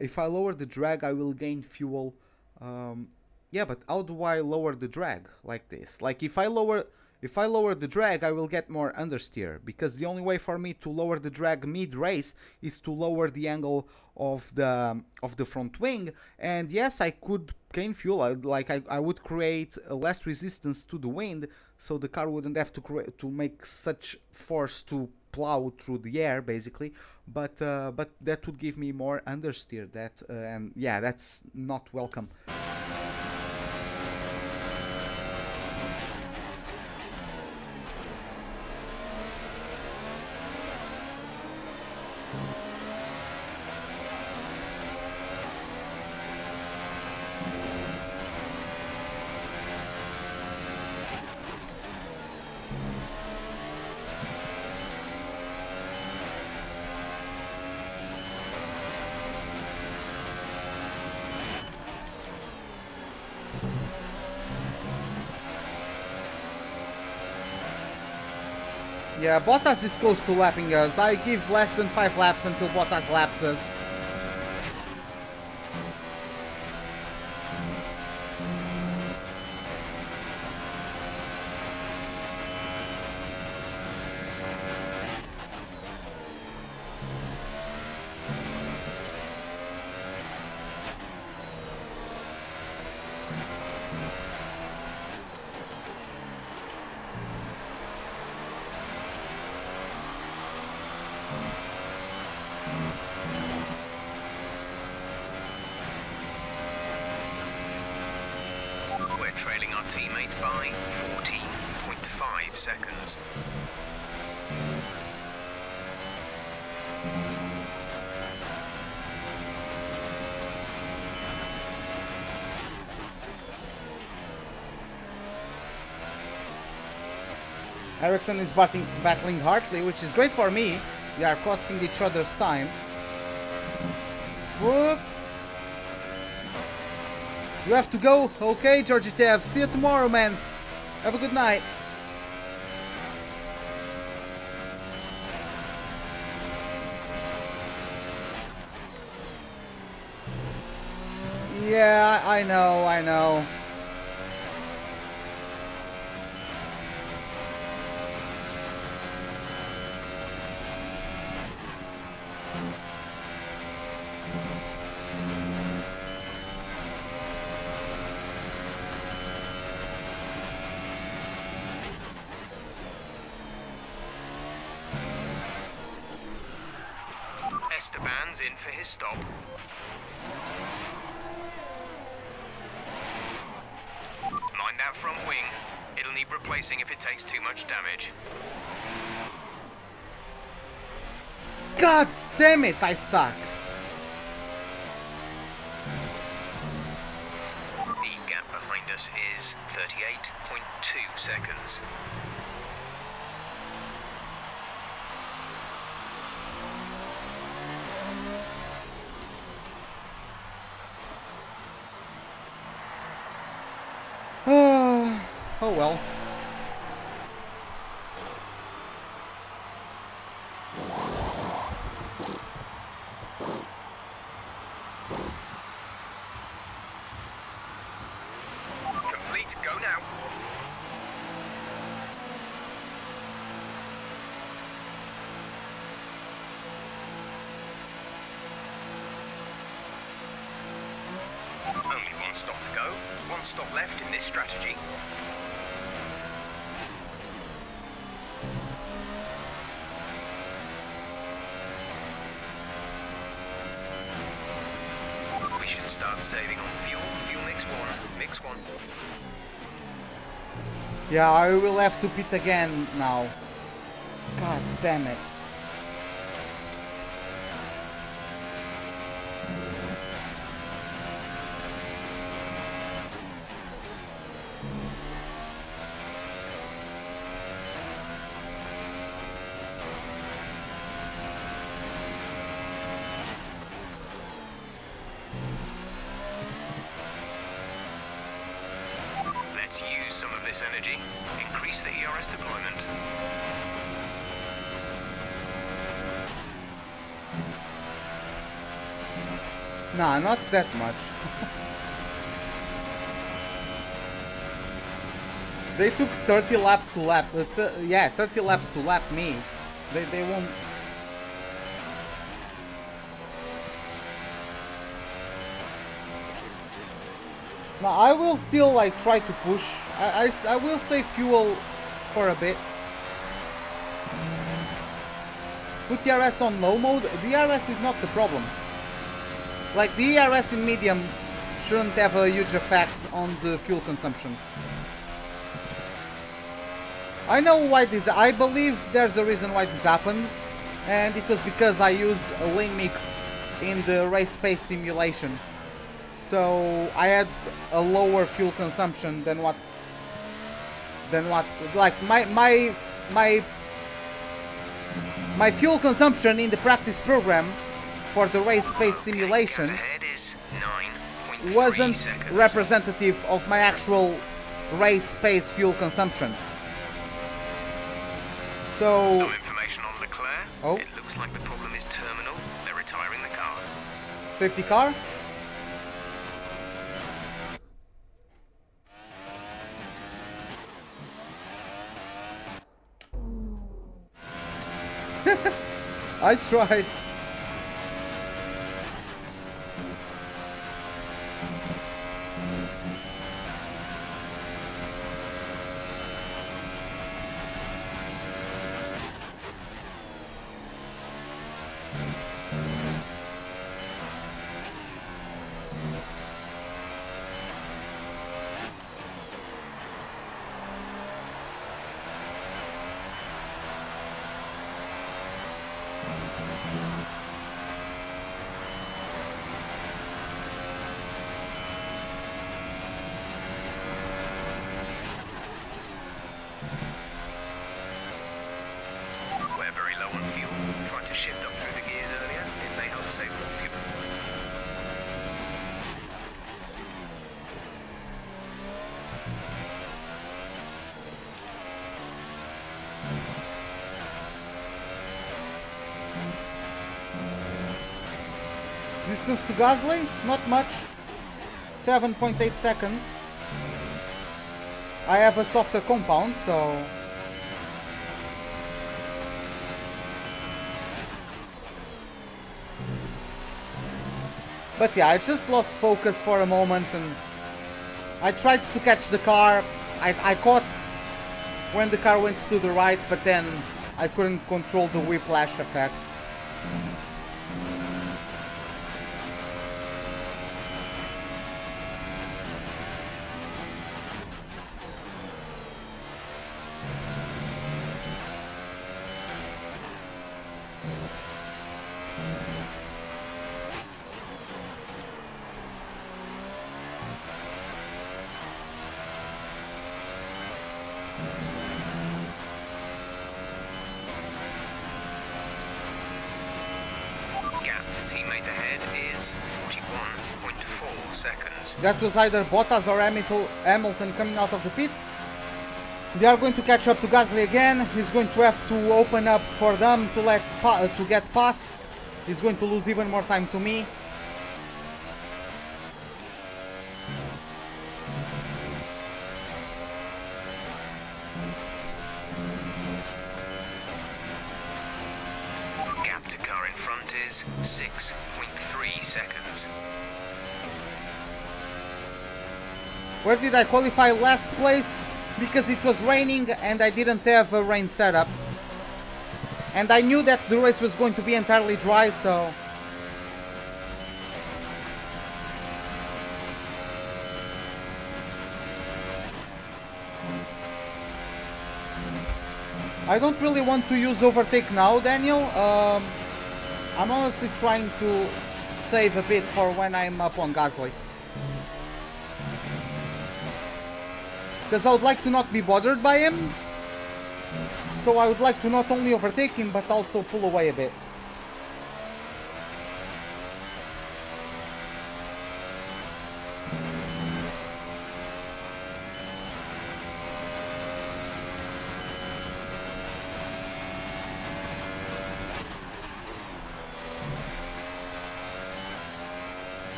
S1: If I lower the drag, I will gain fuel. Yeah, but how do I lower the drag like this? Like, if I lower the drag, I will get more understeer, because the only way for me to lower the drag mid-race is to lower the angle of the front wing. And yes, I could gain fuel, I would create less resistance to the wind, so the car wouldn't have to make such force to plow through the air, basically. But that would give me more understeer. And yeah, that's not welcome. Yeah, Bottas is close to lapping us. I give less than 5 laps until Bottas laps us.
S7: Trailing our teammate by 14.5 seconds.
S1: Ericsson is battling Hartley, which is great for me. We are costing each other's time. Whoop. You have to go? Okay, Georgie Tev. See you tomorrow, man. Have a good night. Yeah, I know.
S7: Esteban's in for his stop. Mind that front wing. It'll need replacing if it takes too much damage.
S1: God damn it, I suck.
S7: The gap behind us is 38.2 seconds.
S1: Oh well.
S7: Complete, go now. Only one stop to go. One stop left in this strategy. We should start saving on fuel. Fuel mix one. Mix one.
S1: Yeah, I will have to pit again now. God damn it.
S7: Let's use some of this energy. Increase the ERS deployment.
S1: Nah, not that much. They took 30 laps to lap. Yeah, 30 laps to lap me. They won't. No, I will still like try to push. I will save fuel for a bit. Put the ERS on low mode. The ERS is not the problem. Like the ERS in medium shouldn't have a huge effect on the fuel consumption. I know why this. I believe there's a reason why this happened, and it was because I used a lean mix in the race pace simulation. So I had a lower fuel consumption than what like my fuel consumption in the practice program for the race pace simulation wasn't representative of my actual race pace fuel consumption. So
S7: Some information on Leclerc.
S1: Oh.
S7: It looks like the problem is terminal. They're retiring the car.
S1: safety car. I tried.
S7: We're very low on fuel. Tried to shift up through the gears earlier. It may help save more fuel.
S1: Distance to Gasly, not much. 7.8 seconds. I have a softer compound, so... But yeah, I just lost focus for a moment and I tried to catch the car. I caught when the car went to the right, but then I couldn't control the whiplash effect.
S7: seconds. 41.4 seconds.
S1: That was either Bottas or Hamilton coming out of the pits. They are going to catch up to Gasly again. He's going to have to open up for them to get past. He's going to lose even more time to me.
S7: Gap to car in front is 6.3 seconds.
S1: Where did I qualify? Last place, because it was raining and I didn't have a rain setup. And I knew that the race was going to be entirely dry, so... I don't really want to use overtake now, Daniel. I'm honestly trying to save a bit for when I'm up on Gasly. Because I would like to not be bothered by him. So I would like to not only overtake him, but also pull away a bit.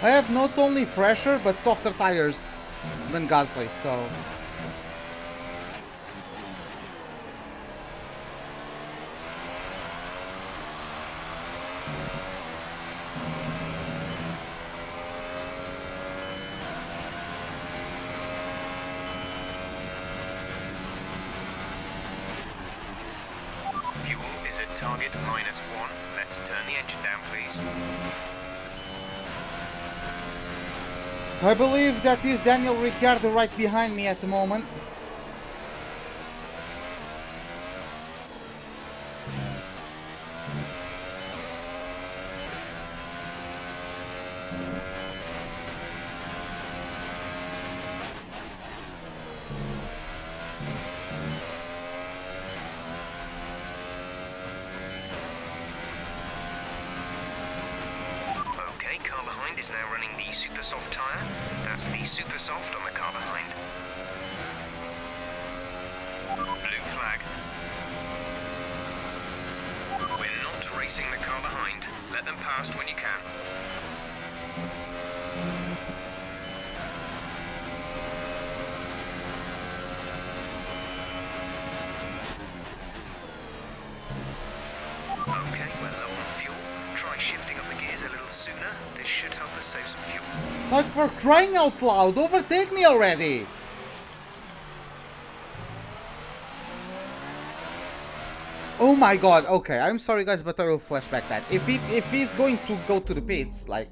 S1: I have not only fresher but softer tires than Gasly, so...
S7: Fuel is at target -1. Let's turn the engine down, please.
S1: I believe that is Daniel Ricciardo right behind me at the moment.
S7: Okay, car behind is now running the super soft tyre. That's the super soft on the car behind. Blue flag. We're not racing the car behind. Let them past when you can. Okay, we're low on fuel. Try shifting up the gears a little sooner. This should help us save some fuel.
S1: Like, for crying out loud, overtake me already! Oh my god, okay, I'm sorry guys, but I will flashback that. If he's going to go to the pits, like...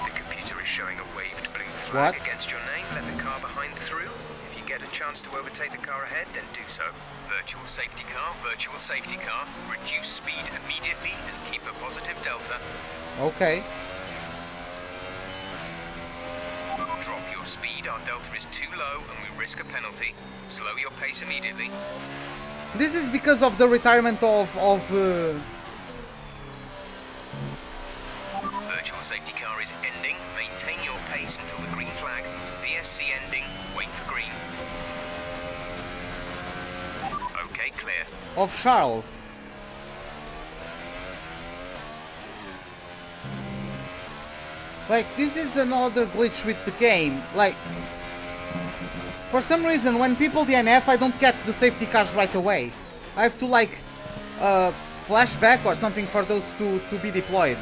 S7: The computer is showing a waved blue flag
S1: What?
S7: against your name. Let the car behind through. If you get a chance to overtake the car ahead, then do so. Virtual safety car, virtual safety car. Reduce speed immediately and keep a positive delta.
S1: Okay.
S7: Drop your speed, our delta is too low and we risk a penalty. Slow your pace immediately.
S1: This is because of the retirement of
S7: Virtual safety car is ending. Maintain your pace until the green flag. VSC ending. Wait for green. Okay, clear.
S1: of Charles. Like, this is another glitch with the game. Like, for some reason, when people DNF, I don't get the safety cars right away. I have to, like, flashback or something for those to be deployed.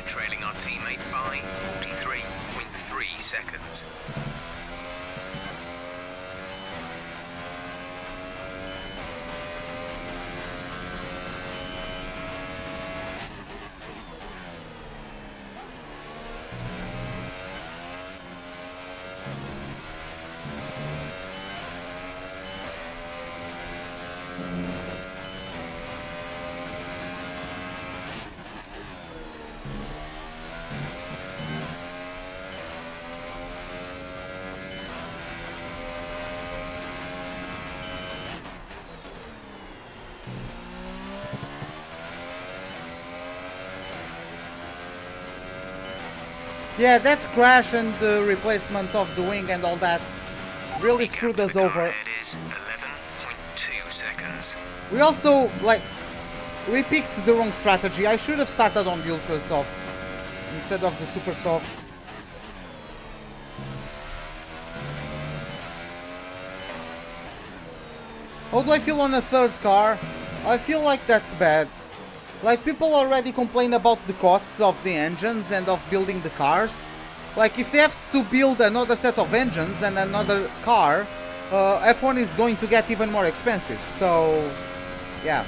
S7: Trailing our teammate by 43.3 seconds.
S1: Yeah, that crash and the replacement of the wing and all that really screwed us over.
S7: It is 11.2 seconds.
S1: We also, like, we picked the wrong strategy. I should have started on the ultra softs instead of the super softs. How do I feel on a third car? I feel like that's bad. Like, people already complain about the costs of the engines and of building the cars. Like, if they have to build another set of engines and another car, F1 is going to get even more expensive. So, yeah.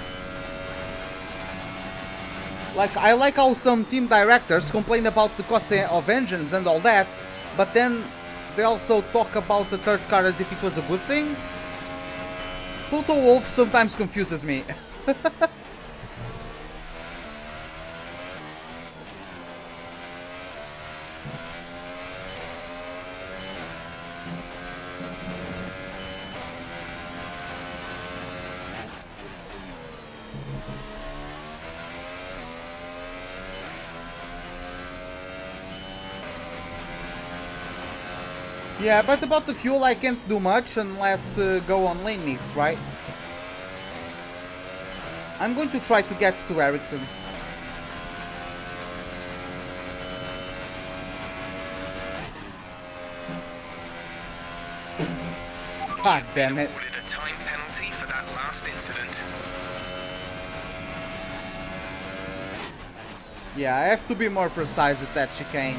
S1: Like, I like how some team directors complain about the cost of engines and all that, but then they also talk about the third car as if it was a good thing. Toto Wolff sometimes confuses me. Yeah, but about the fuel I can't do much unless go on lane mix, right? I'm going to try to get to Ericsson. God damn it.
S7: Awarded a time penalty for that last incident.
S1: Yeah, I have to be more precise at that chicane.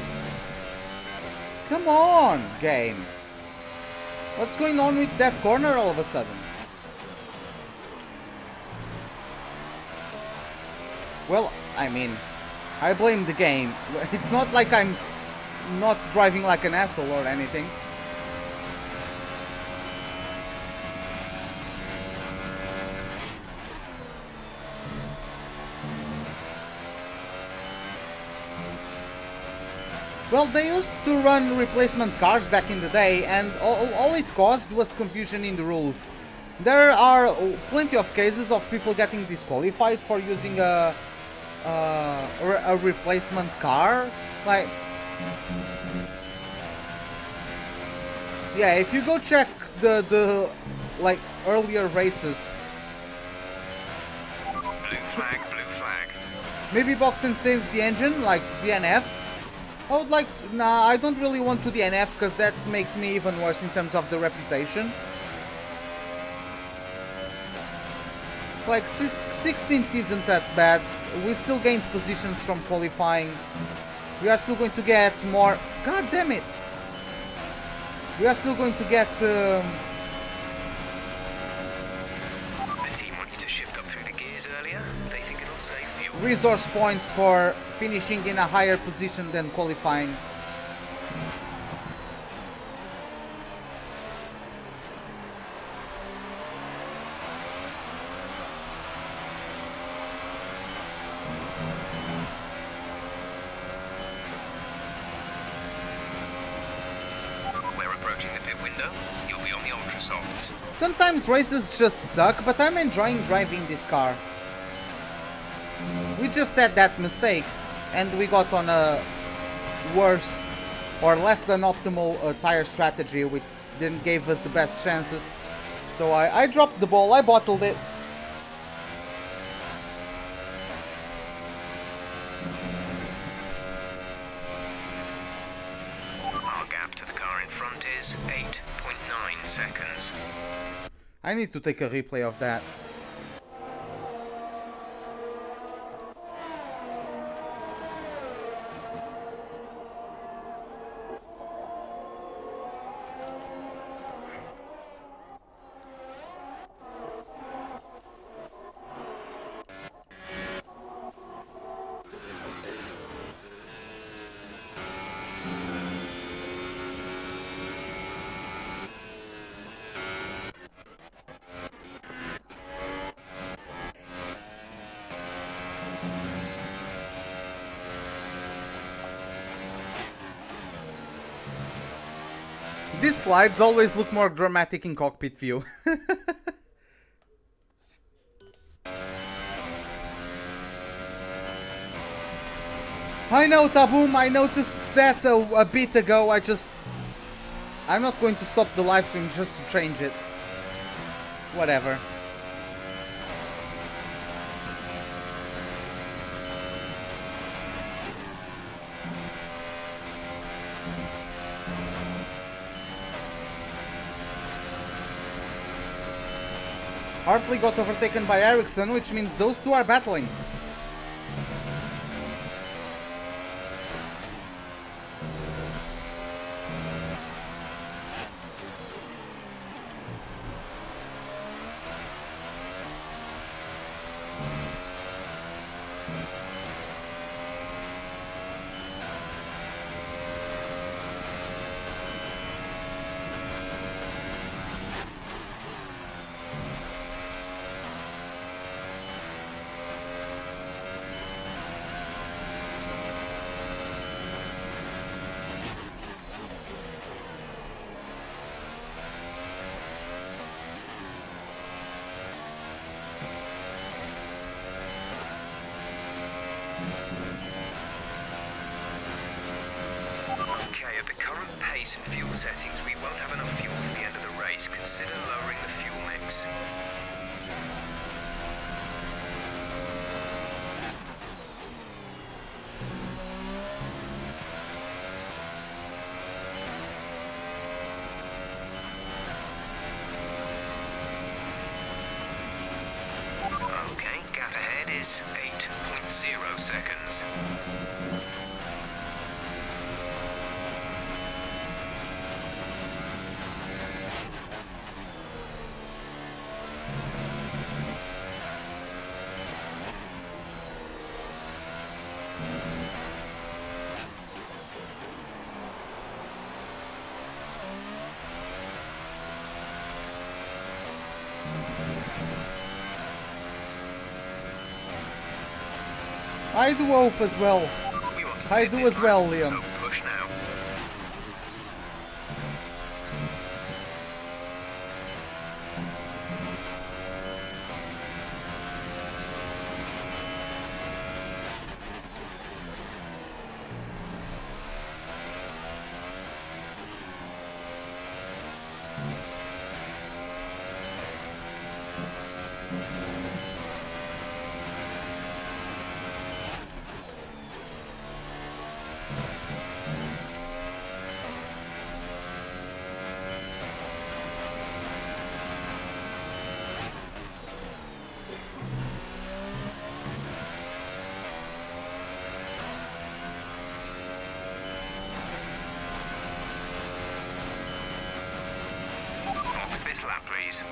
S1: Come on, game. What's going on with that corner all of a sudden? Well, I mean, I blame the game. It's not like I'm not driving like an asshole or anything. Well, they used to run replacement cars back in the day, and all it caused was confusion in the rules. There are plenty of cases of people getting disqualified for using a replacement car. Like, yeah, if you go check the like earlier races.
S7: Blue flag, blue flag.
S1: Maybe box and save the engine, like DNF. I would like to, nah, I don't really want to DNF because that makes me even worse in terms of the reputation. Like, 16th isn't that bad. We still gained positions from qualifying. We are still going to get more. God damn it! We are still going to get.
S7: The team want you to shift gears earlier, they think it'll save fuel.
S1: Resource points for finishing in a higher position than qualifying. Sometimes races just suck, but I'm enjoying driving this car. We just had that mistake, and we got on a worse or less than optimal tire strategy, which didn't give us the best chances. So I dropped the ball, I bottled it.
S7: Our gap to the car in front is 8.9 seconds.
S1: I need to take a replay of that. These slides always look more dramatic in cockpit view. I know, Taboom, I noticed that a bit ago. I'm not going to stop the live stream just to change it. Whatever. Hartley got overtaken by Ericsson, which means those two are battling.
S7: And fuel settings, we won't have enough fuel for the end of the race. Consider lowering the fuel mix. Okay, gap ahead is 8.0 seconds.
S1: I do hope as well. I do as well, Liam.
S7: So push now. This lap, please.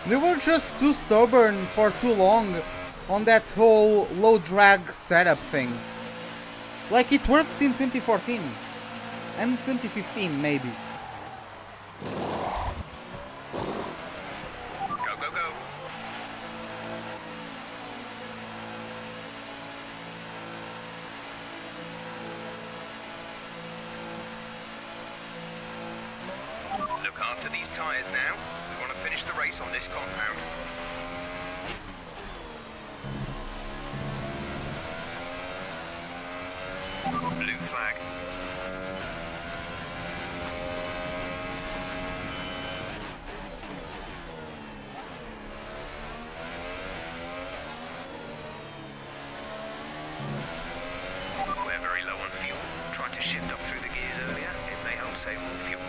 S1: They were just too stubborn for too long on that whole low drag setup thing. Like it worked in 2014 and 2015 maybe.
S7: Go, go, go. Look after these tyres now. We want to finish the race on this compound. Blue flag. We're very low on fuel. Tried to shift up through the gears earlier. It may help save more fuel.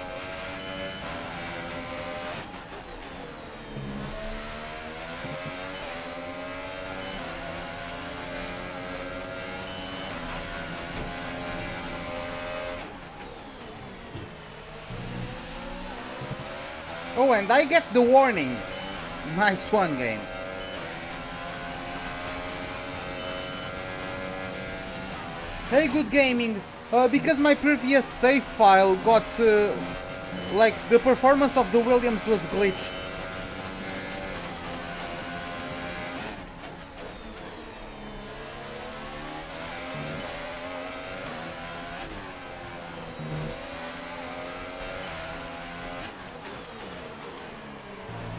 S1: Oh, and I get the warning. Nice one, game. Hey, good gaming. Because my previous save file got, like, the performance of the Williams was glitched.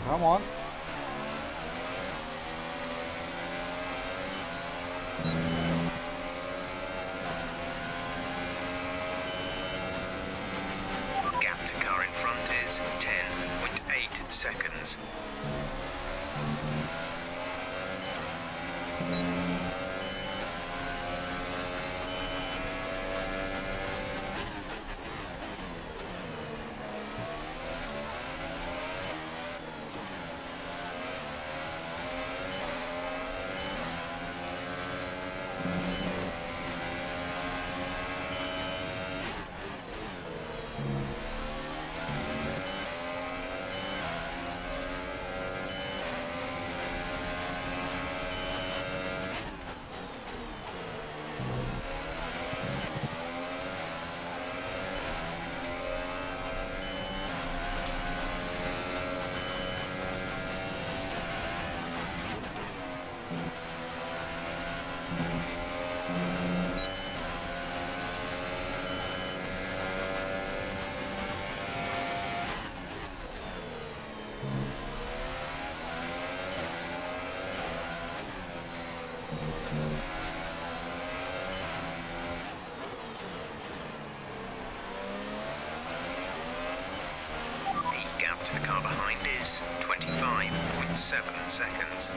S1: Come on.
S7: Gap to car in front is 10.8 seconds. The car behind is 25.7 seconds.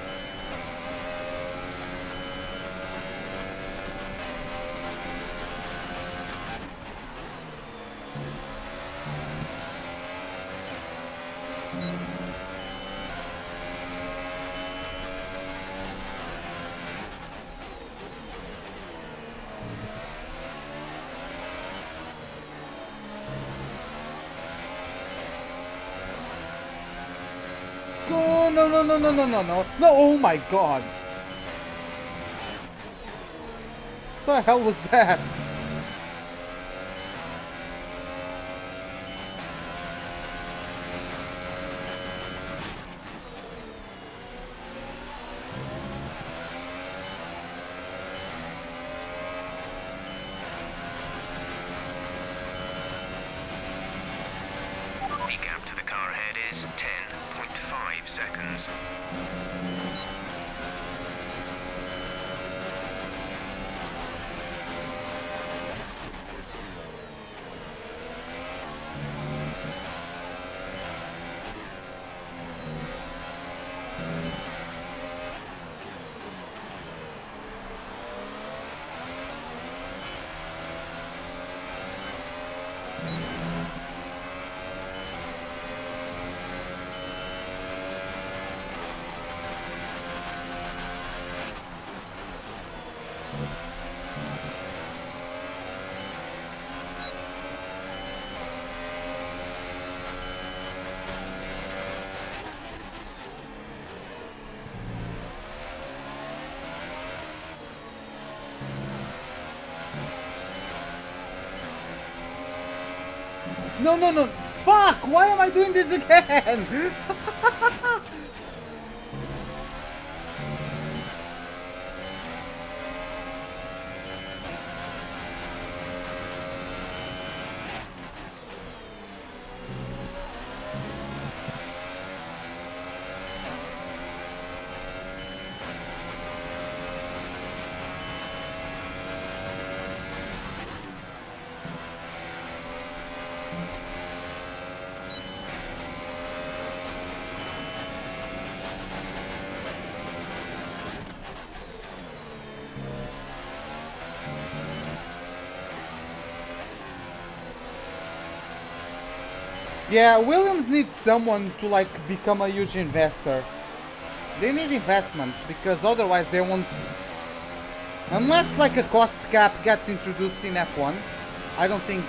S1: No, oh my god. What the hell was that?
S7: The gap to the car ahead is 10.5 seconds.
S1: No, no, no. Fuck! Why am I doing this again? Yeah, Williams needs someone to like become a huge investor. They need investment because otherwise they won't. Unless like a cost cap gets introduced in F1, I don't think.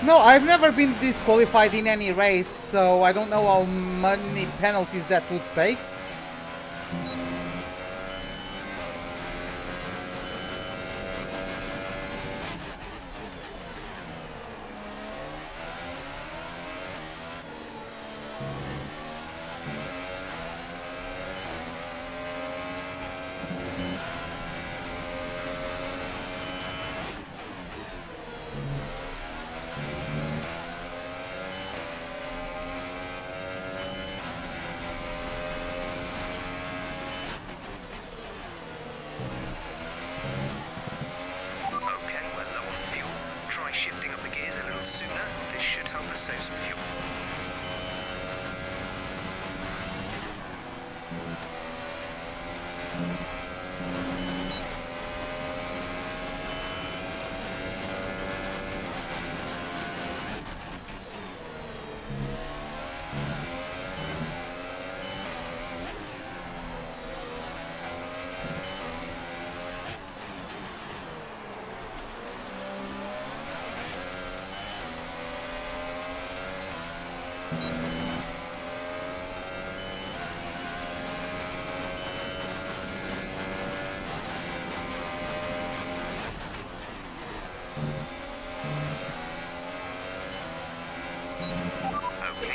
S1: No, I've never been disqualified in any race, so I don't know how many penalties that would take.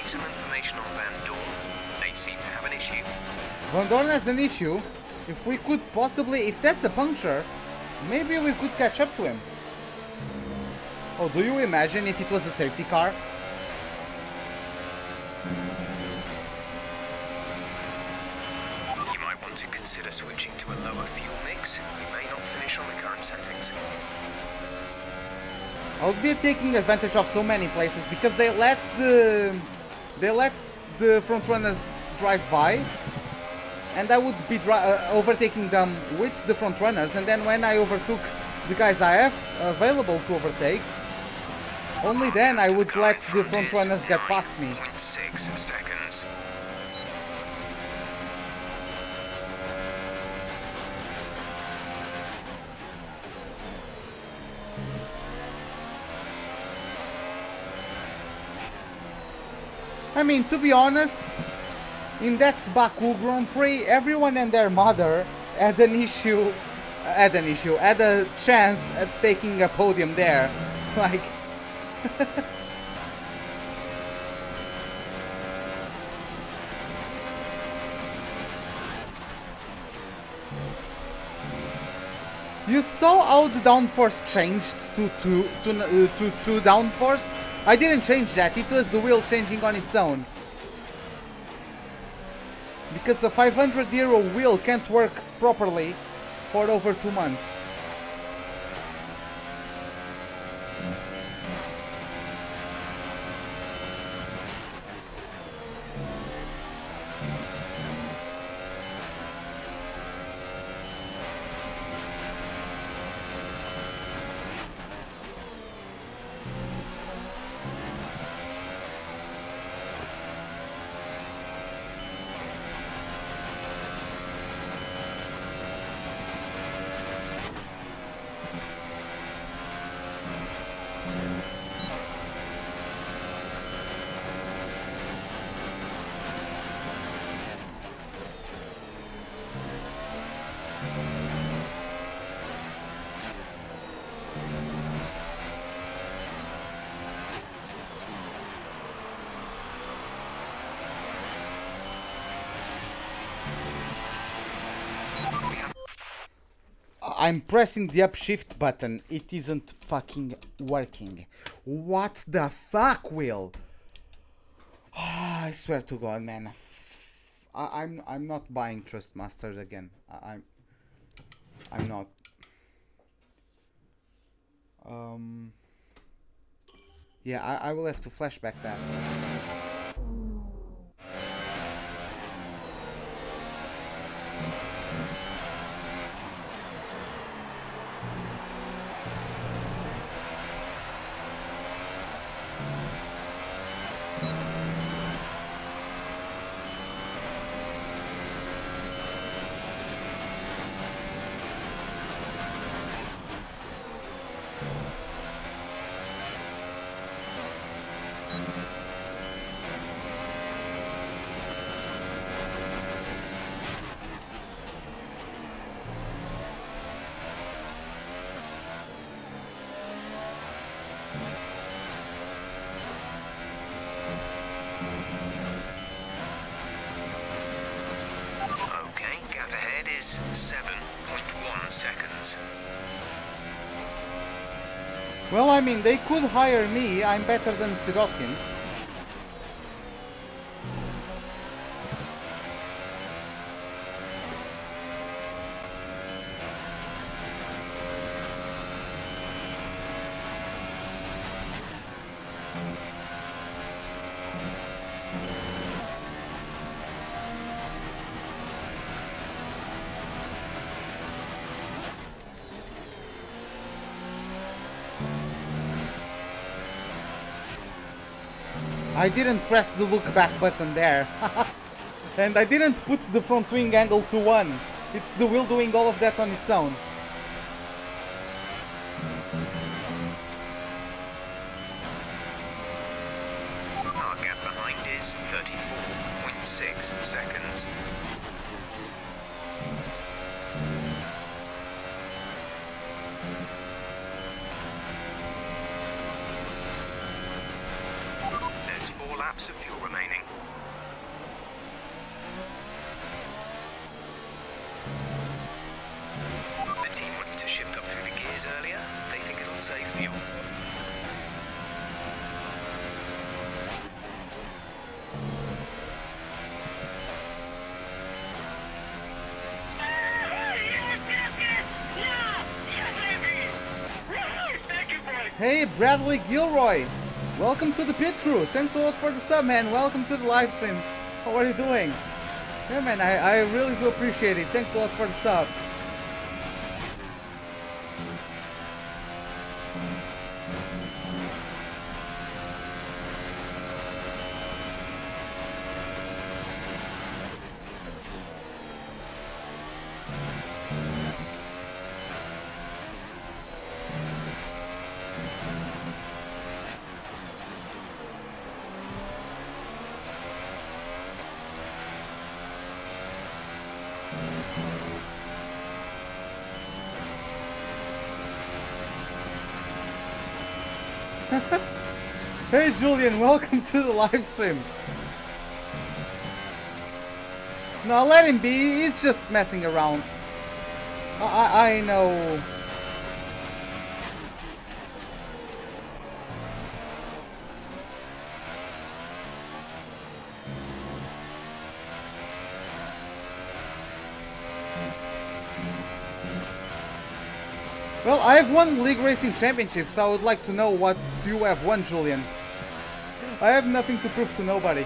S7: Some information on Van Dorn. They seem to have an issue.
S1: Van Dorn has an issue. If we could possibly, if that's a puncture, maybe we could catch up to him. Oh, do you imagine if it was a safety car?
S7: You might want to consider switching to a lower fuel mix. You may not finish on the current settings.
S1: I would be taking advantage of so many places because they let the front runners drive by, and I would be overtaking them with the front runners, and then when I overtook the guys I have available to overtake, only then I would let the front runners get past me.
S7: 0.6 seconds.
S1: I mean, to be honest, in that Baku Grand Prix, everyone and their mother had a chance at taking a podium there. Like, you saw how the downforce changed to downforce? I didn't change that, it was the wheel changing on its own. Because a 500 euro wheel can't work properly for over 2 months. I'm pressing the up shift button. It isn't fucking working. What the fuck, Will? I swear to God, man. I'm not buying Trustmasters again. I'm not. Yeah, I will have to flashback that.
S7: Okay, gap ahead is 7.1 seconds.
S1: Well, I mean, they could hire me. I'm better than Sirotkin. I didn't press the look back button there. And I didn't put the front wing angle to 1. It's the wheel doing all of that on its own.
S7: Our gap behind is 34.6 seconds. There's 4 laps of fuel remaining. The team wanted to shift up through the gears earlier. They think it'll save fuel.
S1: Hey, Bradley Gilroy! Welcome to the pit crew. Thanks a lot for the sub, man. Welcome to the live stream. How are you doing? Yeah, man, I really do appreciate it. Thanks a lot for the sub. Hey Julian, welcome to the live stream. No, let him be. He's just messing around. I know. Well, I have won League Racing Championships. I would like to know what you have won, Julian. I have nothing to prove to nobody.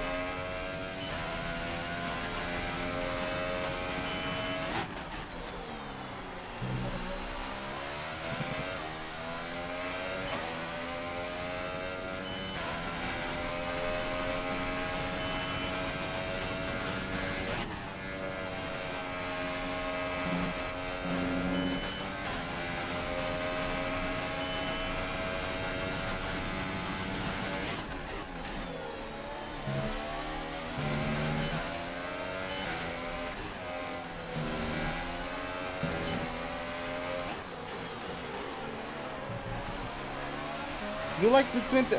S1: You like the 20...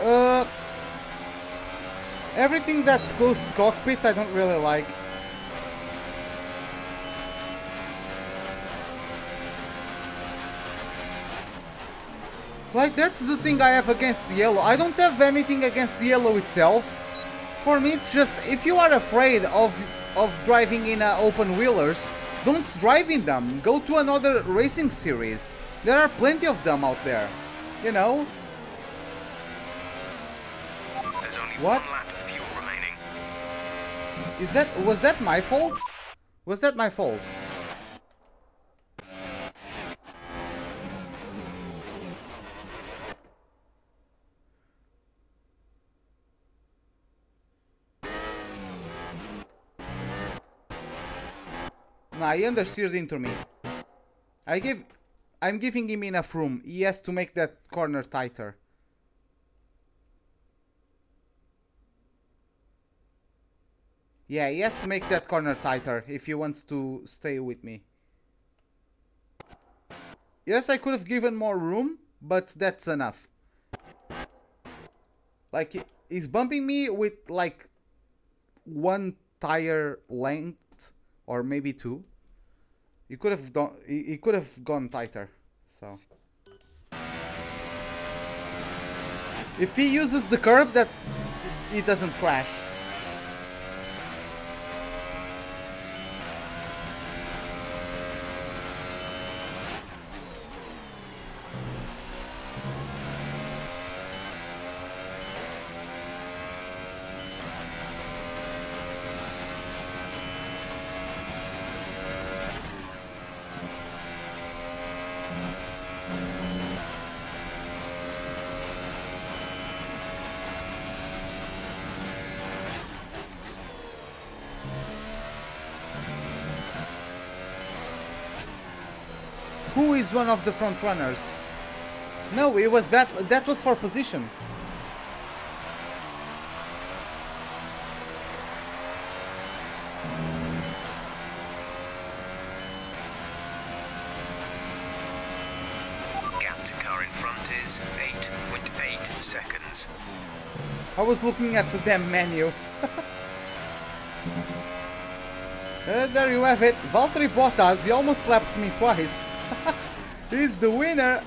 S1: everything that's close to cockpit I don't really like. Like, that's the thing I have against the yellow. I don't have anything against the yellow itself. For me, it's just, if you are afraid of driving in open wheelers, don't drive in them. Go to another racing series. There are plenty of them out there. You know?
S7: There's only
S1: What?
S7: 1 lap of fuel remaining.
S1: Was that my fault? Was that my fault? Nah, he understeered into me. I'm giving him enough room. He has to make that corner tighter. Yeah, he has to make that corner tighter if he wants to stay with me. Yes, I could have given more room, but that's enough. Like, he's bumping me with like 1 tire length, or maybe 2. He could have gone tighter. So if he uses the curb, it doesn't crash. Who is one of the front runners? No, it was that was for position.
S7: Gap to car in front is 8.8 seconds.
S1: I was looking at the damn menu. There you have it. Valtteri Bottas, he almost slapped me twice. He's the winner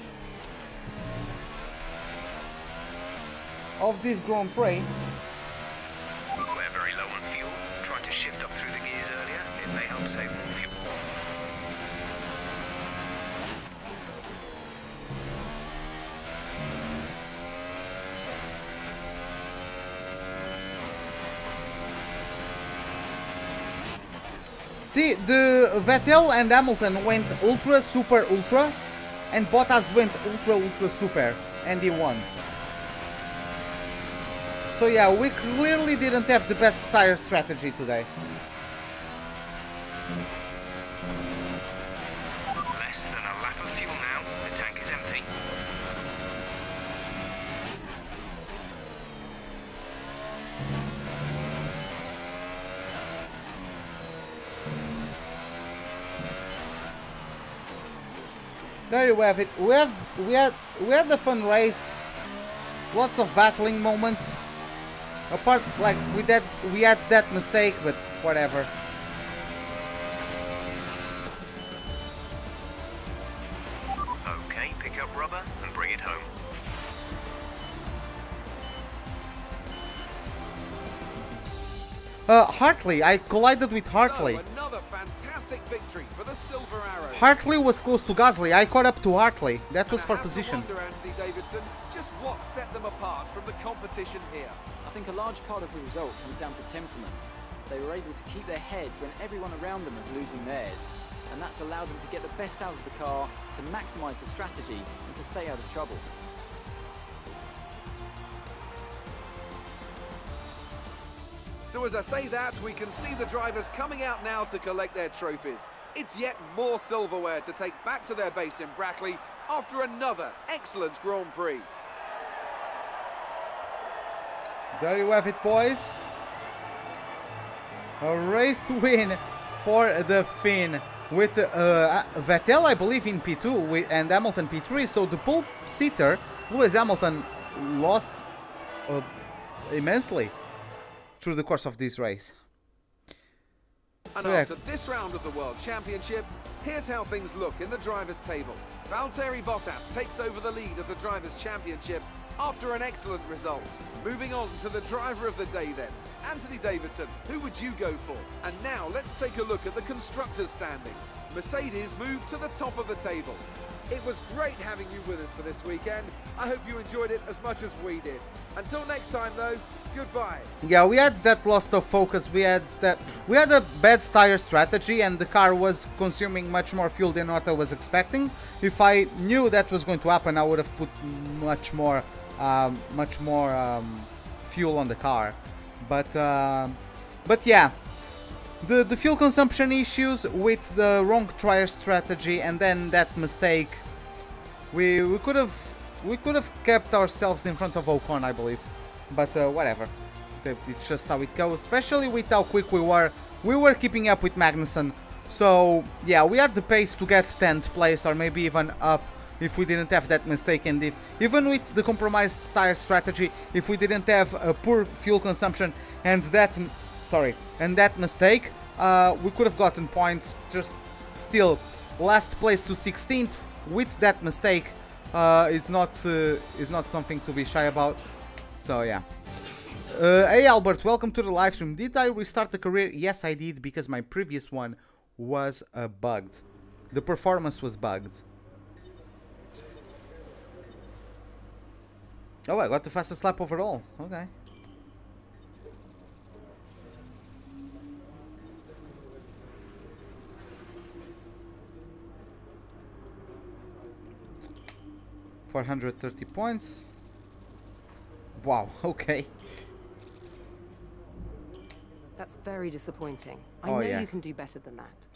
S1: of this Grand Prix.
S7: We're very low on fuel. Try to shift up through the gears earlier. It may help save more fuel.
S1: See, the Vettel and Hamilton went ultra, super, ultra, and Bottas went ultra, ultra, super, and he won. So yeah, we clearly didn't have the best tire strategy today.
S7: Less than a lap of fuel now. The tank is empty.
S1: There you have it. We had a fun race. Lots of battling moments. Apart, like, we had that mistake, but whatever.
S7: Okay, pick up rubber and bring it home.
S1: Hartley. I collided with Hartley.
S5: So, another fantastic victory for the Silver Arrow.
S1: Hartley was close to Gasly. I caught up to Hartley. That was for position.
S5: I wonder, Anthony Davidson, just what set them apart from the competition here?
S6: I think a large part of the result comes down to temperament. They were able to keep their heads when everyone around them was losing theirs, and that's allowed them to get the best out of the car, to maximise the strategy, and to stay out of trouble.
S5: So as I say that, we can see the drivers coming out now to collect their trophies. It's yet more silverware to take back to their base in Brackley after another excellent Grand Prix.
S1: There you have it, boys. A race win for the Finn with Vettel, I believe, in P2 and Hamilton P3. So the pole sitter, Lewis Hamilton, lost immensely through the course of this race.
S5: And
S1: So, yeah.
S5: after this round of the World Championship, here's how things look in the Drivers' Table. Valtteri Bottas takes over the lead of the Drivers' Championship after an excellent result. Moving on to the driver of the day then. Anthony Davidson, who would you go for? And now let's take a look at the Constructors' standings. Mercedes moved to the top of the table. It was great having you with us for this weekend. I hope you enjoyed it as much as we did. Until next time though, goodbye.
S1: Yeah, we had that loss of focus, we had a bad tire strategy, and the car was consuming much more fuel than what I was expecting. If I knew that was going to happen, I would have put much more fuel on the car. But yeah, the fuel consumption issues with the wrong tire strategy and then that mistake, we could have kept ourselves in front of Ocon, I believe. But whatever, it's just how it goes, especially with how quick we were. We were keeping up with Magnussen, so yeah, we had the pace to get 10th place or maybe even up if we didn't have that mistake, and if even with the compromised tire strategy, if we didn't have a poor fuel consumption and that mistake, we could have gotten points. Just still, last place to 16th with that mistake is not something to be shy about. So yeah. Hey Albert, welcome to the live stream. Did I restart the career? Yes, I did, because my previous one was bugged. The performance was bugged. Oh, I got the fastest lap overall. Okay. $430 points. Wow, okay.
S2: That's very disappointing. I
S1: Oh,
S2: know
S1: yeah.
S2: you can do better than that.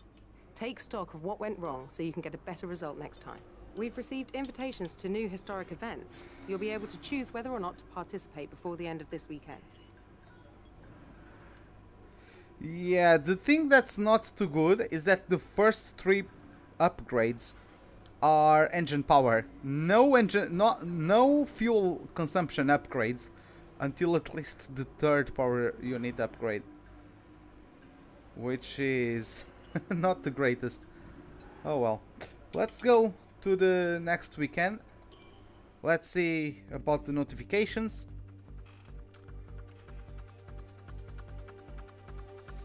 S2: Take stock of what went wrong so you can get a better result next time. We've received invitations to new historic events. You'll be able to choose whether or not to participate before the end of this weekend.
S1: Yeah, the thing that's not too good is that the first 3 upgrades are engine power. No fuel consumption upgrades until at least the 3rd power unit upgrade, which is not the greatest. Oh well. Let's go to the next weekend. Let's see about the notifications.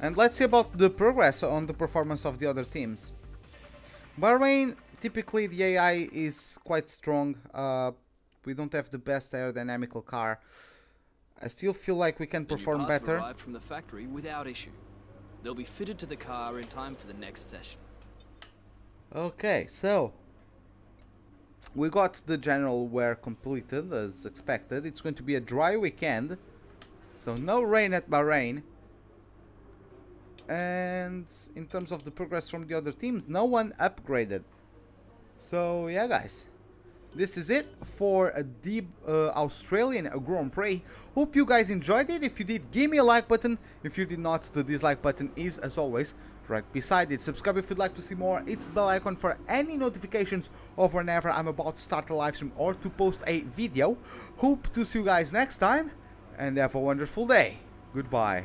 S1: And let's see about the progress on the performance of the other teams. Bahrain, typically the AI is quite strong. We don't have the best aerodynamical car. I still feel like we can perform
S4: New parts
S1: better.
S4: arrived from the factory without issue. They'll be fitted to the car in time for the next session.
S1: Okay, so we got the general wear completed as expected. It's going to be a dry weekend, so no rain at Bahrain. And in terms of the progress from the other teams, no one upgraded. So yeah, guys, this is it for the Australian Grand Prix. Hope you guys enjoyed it. If you did, give me a like button. If you did not, the dislike button is, as always, right beside it. Subscribe if you'd like to see more. Hit the bell icon for any notifications of whenever I'm about to start a live stream or to post a video. Hope to see you guys next time, and have a wonderful day. Goodbye.